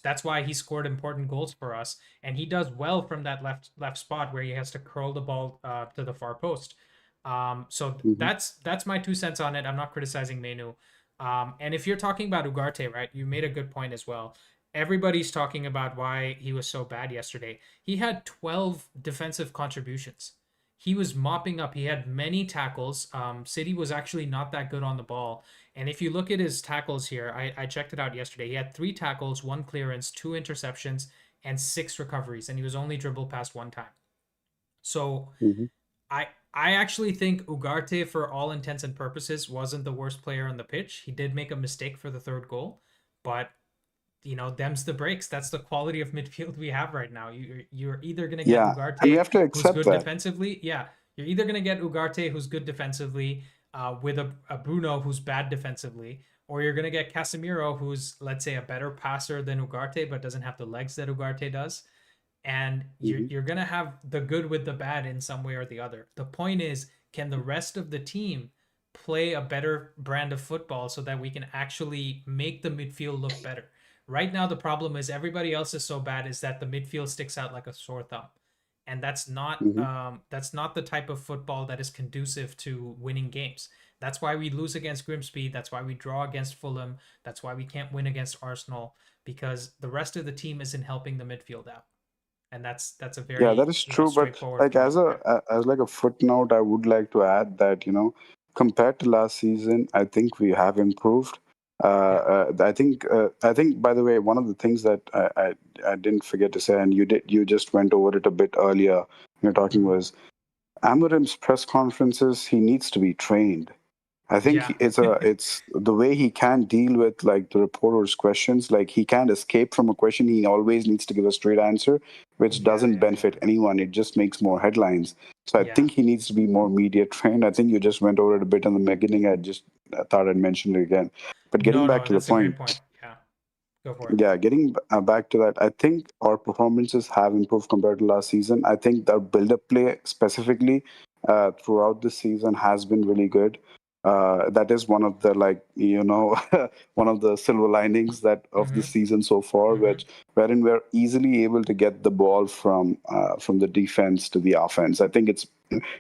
that's why he scored important goals for us. And he does well from that left spot where he has to curl the ball to the far post. So that's my 2 cents on it. I'm not criticizing Mainu. And if you're talking about Ugarte, right, you made a good point as well. Everybody's talking about why he was so bad yesterday. He had 12 defensive contributions. He was mopping up. He had many tackles. City was actually not that good on the ball. And if you look at his tackles here, I checked it out yesterday. He had 3 tackles, 1 clearance, 2 interceptions, and 6 recoveries. And he was only dribbled past 1 time. So I actually think Ugarte, for all intents and purposes, wasn't the worst player on the pitch. He did make a mistake for the 3rd goal, but them's the breaks. That's the quality of midfield we have right now. You're either gonna get Ugarte, and we have to accept who's good that. defensively. Yeah, you're either gonna get Ugarte, who's good defensively, with a Bruno who's bad defensively, or you're going to get Casemiro who's, let's say, a better passer than Ugarte but doesn't have the legs that Ugarte does. And you're going to have the good with the bad in some way or the other. The point is, can the rest of the team play a better brand of football so that we can actually make the midfield look better? Right now, the problem is everybody else is so bad is that the midfield sticks out like a sore thumb, and that's not the type of football that is conducive to winning games. That's why we lose against Grimsby. That's why we draw against Fulham. That's why we can't win against Arsenal, because the rest of the team isn't helping the midfield out, and that's a Yeah, that very is true. But straightforward like point. as like a footnote, I would like to add that compared to last season, I think we have improved. I think by the way, one of the things that I didn't forget to say, and you just went over it a bit earlier when you're talking, Mhm. was Amorim's press conferences. He needs to be trained. I think Yeah. it's the way he can deal with like the reporters' questions. Like he can't escape from a question. He always needs to give a straight answer, which doesn't Yeah. benefit anyone. It just makes more headlines. So I Yeah. think he needs to be more media trained. I think you just went over it a bit in the beginning. I thought I'd mention it again. But getting No, back no, to the that's a great point, point. Yeah. Go for it. yeah, getting back to that, I think our performances have improved compared to last season. I think the build-up play specifically throughout the season has been really good. That is one of the one of the silver linings that of the Mm-hmm. season so far, Mm-hmm. wherein we're easily able to get the ball from the defense to the offense. I think it's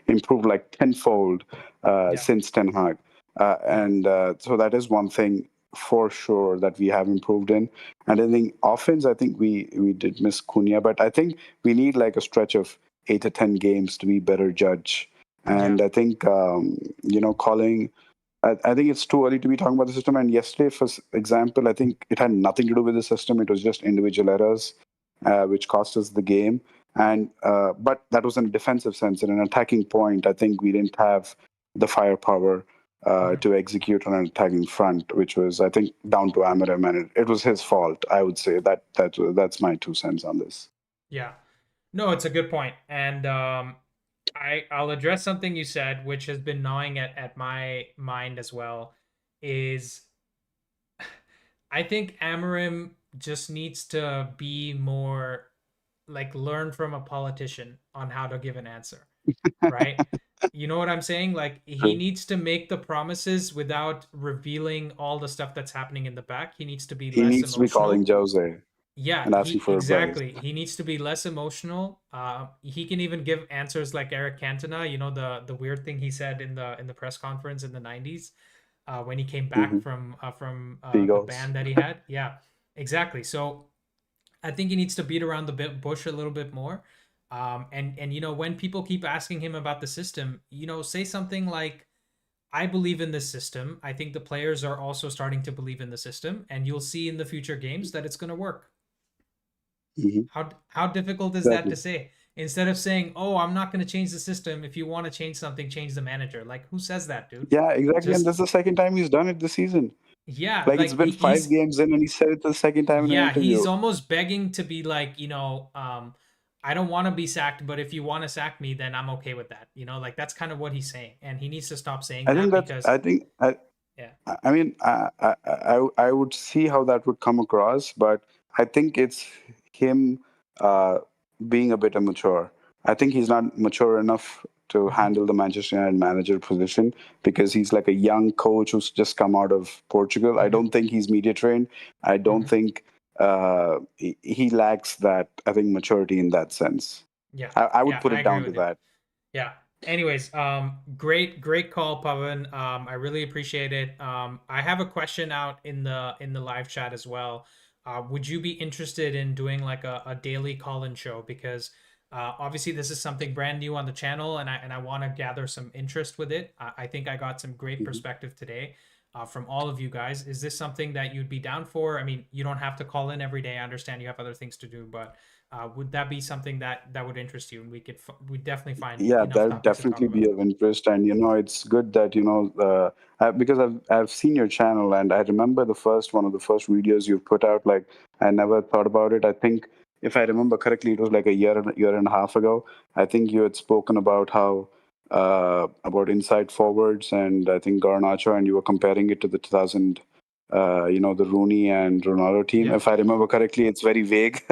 improved like tenfold Yeah. since Ten Hag, Yeah. and so that is one thing for sure that we have improved in. And in the offense, I think we did miss Cunha, but I think we need like a stretch of 8 to 10 games to be better judge. Yeah. And I think calling. I think it's too early to be talking about the system. And yesterday, for example, I think it had nothing to do with the system. It was just individual errors, which cost us the game. And but that was in a defensive sense. In an attacking point, I think we didn't have the firepower Mm-hmm. to execute on an attacking front, which was, I think, down to Amorim, and it was his fault. I would say that's my 2 cents on this. Yeah. No, it's a good point. And I'll address something you said, which has been gnawing at my mind as well, is I think Amarim just needs to be more like learn from a politician on how to give an answer, right? You know what I'm saying? Like he True. needs to make the promises without revealing all the stuff that's happening in the back. He needs to be He less needs to be calling emotional. Jose Yeah, and asking he for advice. exactly. He needs to be less emotional. He can even give answers like Eric Cantona. You know the weird thing he said in the press conference in the '90s when he came back Mm-hmm. from the Seagulls. ban that he had. Yeah, exactly. So I think he needs to beat around the bush a little bit more. And when people keep asking him about the system, say something like, "I believe in this system. I think the players are also starting to believe in the system, and you'll see in the future games that it's going to work." Mm-hmm. How difficult is that to Exactly. say? Instead of saying, "Oh, I'm not going to change the system. If you want to change something, change the manager." Like, who says that, dude? Yeah, exactly. And Just this is the second time he's done it this season. yeah, Like it's like been five he's games in, and he said it the second time in an yeah, interview. he's almost begging to be like, I don't want to be sacked, but if you want to sack me, then I'm okay with that. Like that's kind of what he's saying, and he needs to stop saying I think that that's. because I think. yeah, I mean, I would see how that would come across, but I think it's him uh, being a bit immature. I think he's not mature enough to mhm, handle the Manchester United manager position because he's like a young coach who's just come out of Portugal. I mhm, don't think he's media trained. I don't mhm, think he lacks that, I think, maturity in that sense. yeah, I would yeah, put I it agree down to with you. that. Yeah. Anyways, great call, Pavan. I really appreciate it. I have a question out in the live chat as well. Would you be interested in doing like a daily call-in show? Because obviously this is something brand new on the channel, and I want to gather some interest with it. I think I got some great Mhm. perspective today from all of you guys. Is this something that you'd be down for? I mean, you don't have to call in every day. I understand you have other things to do, but would that be something that would interest you? And we definitely find Yeah, enough that'd topics to talk definitely be about. of interest. And it's good that because I've seen your channel, and I remember the first one of the first videos you put out. Like I never thought about it. I think if I remember correctly, it was like a year and a half ago. I think you had spoken about how about inside forwards, and I think Garnacho, and you were comparing it to the 2000, the Rooney and Ronaldo team. Yeah. If I remember correctly, it's very vague,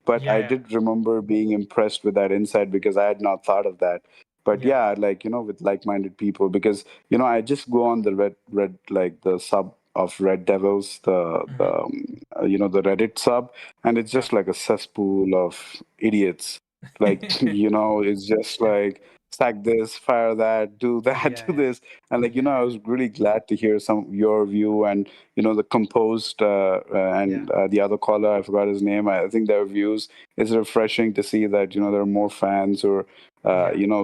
but I Yeah. did remember being impressed with that insight because I had not thought of that. But Yeah. with like-minded people, because I just go on the red like the sub of Red Devils, the Reddit sub, and it's Yeah. just like a cesspool of idiots. Like it's just like stack this, fire that, do that, do Yeah. this, and I Yeah. was really glad to hear some your view, and the composed and the other caller, I forgot his name. I think their views is refreshing to see that there are more fans who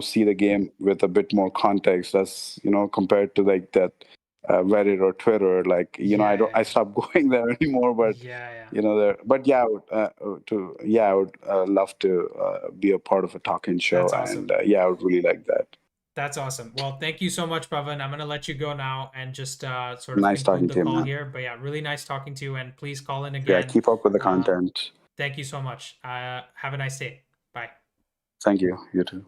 see the game with a bit more context. That's compared to like that Reddit or Twitter. Like I stopped going there anymore, but Yeah. there. But I would love to be a part of a talking show, That's awesome. and I would really like that. That's awesome. Well, thank you so much, Pavan. I'm going to let you go now and just sort of Nice conclude talking the to you, call man. here. But yeah, really nice talking to you. And please call in Yeah, again. keep up with the content. Thank you so much. Have a nice day. Bye. Thank you. You too.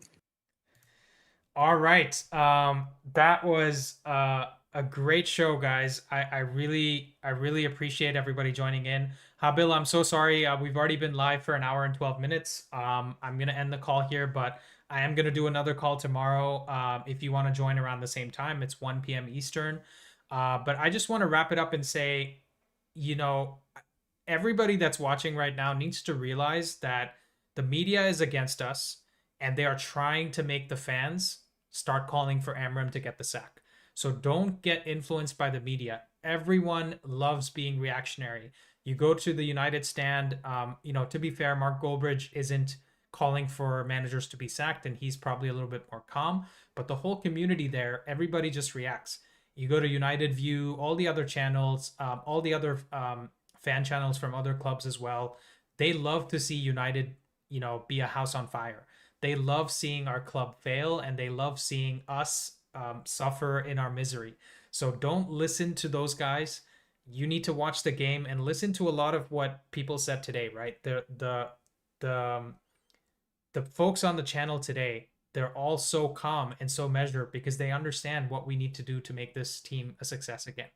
All right. That was a great show, guys. I really appreciate everybody joining in. Habil, I'm so sorry. We've already been live for an hour and 12 minutes. I'm gonna end the call here, but I am gonna do another call tomorrow. If you want to join around the same time, it's 1 p.m. Eastern. But I just want to wrap it up and say, you know, everybody that's watching right now needs to realize that the media is against us and they are trying to make the fans start calling for Amram to get the sack. So don't get influenced by the media. Everyone loves being reactionary. You go to the United stand, to be fair, Mark Goldbridge isn't calling for managers to be sacked, and he's probably a little bit more calm. But the whole community there, everybody just reacts. You go to United View, all the other channels, all the other fan channels from other clubs as well. They love to see United, be a house on fire. They love seeing our club fail, and they love seeing us suffer in our misery. So don't listen to those guys. You need to watch the game and listen to a lot of what people said today, right? The folks on the channel today, they're all so calm and so measured because they understand what we need to do to make this team a success again.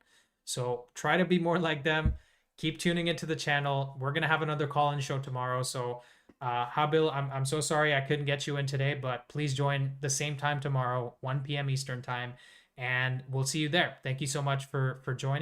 So try to be more like them. Keep tuning into the channel. We're gonna have another call-in show tomorrow. So Habil, I'm so sorry I couldn't get you in today, but please join the same time tomorrow, 1 p.m. Eastern time, and we'll see you there. Thank you so much for joining.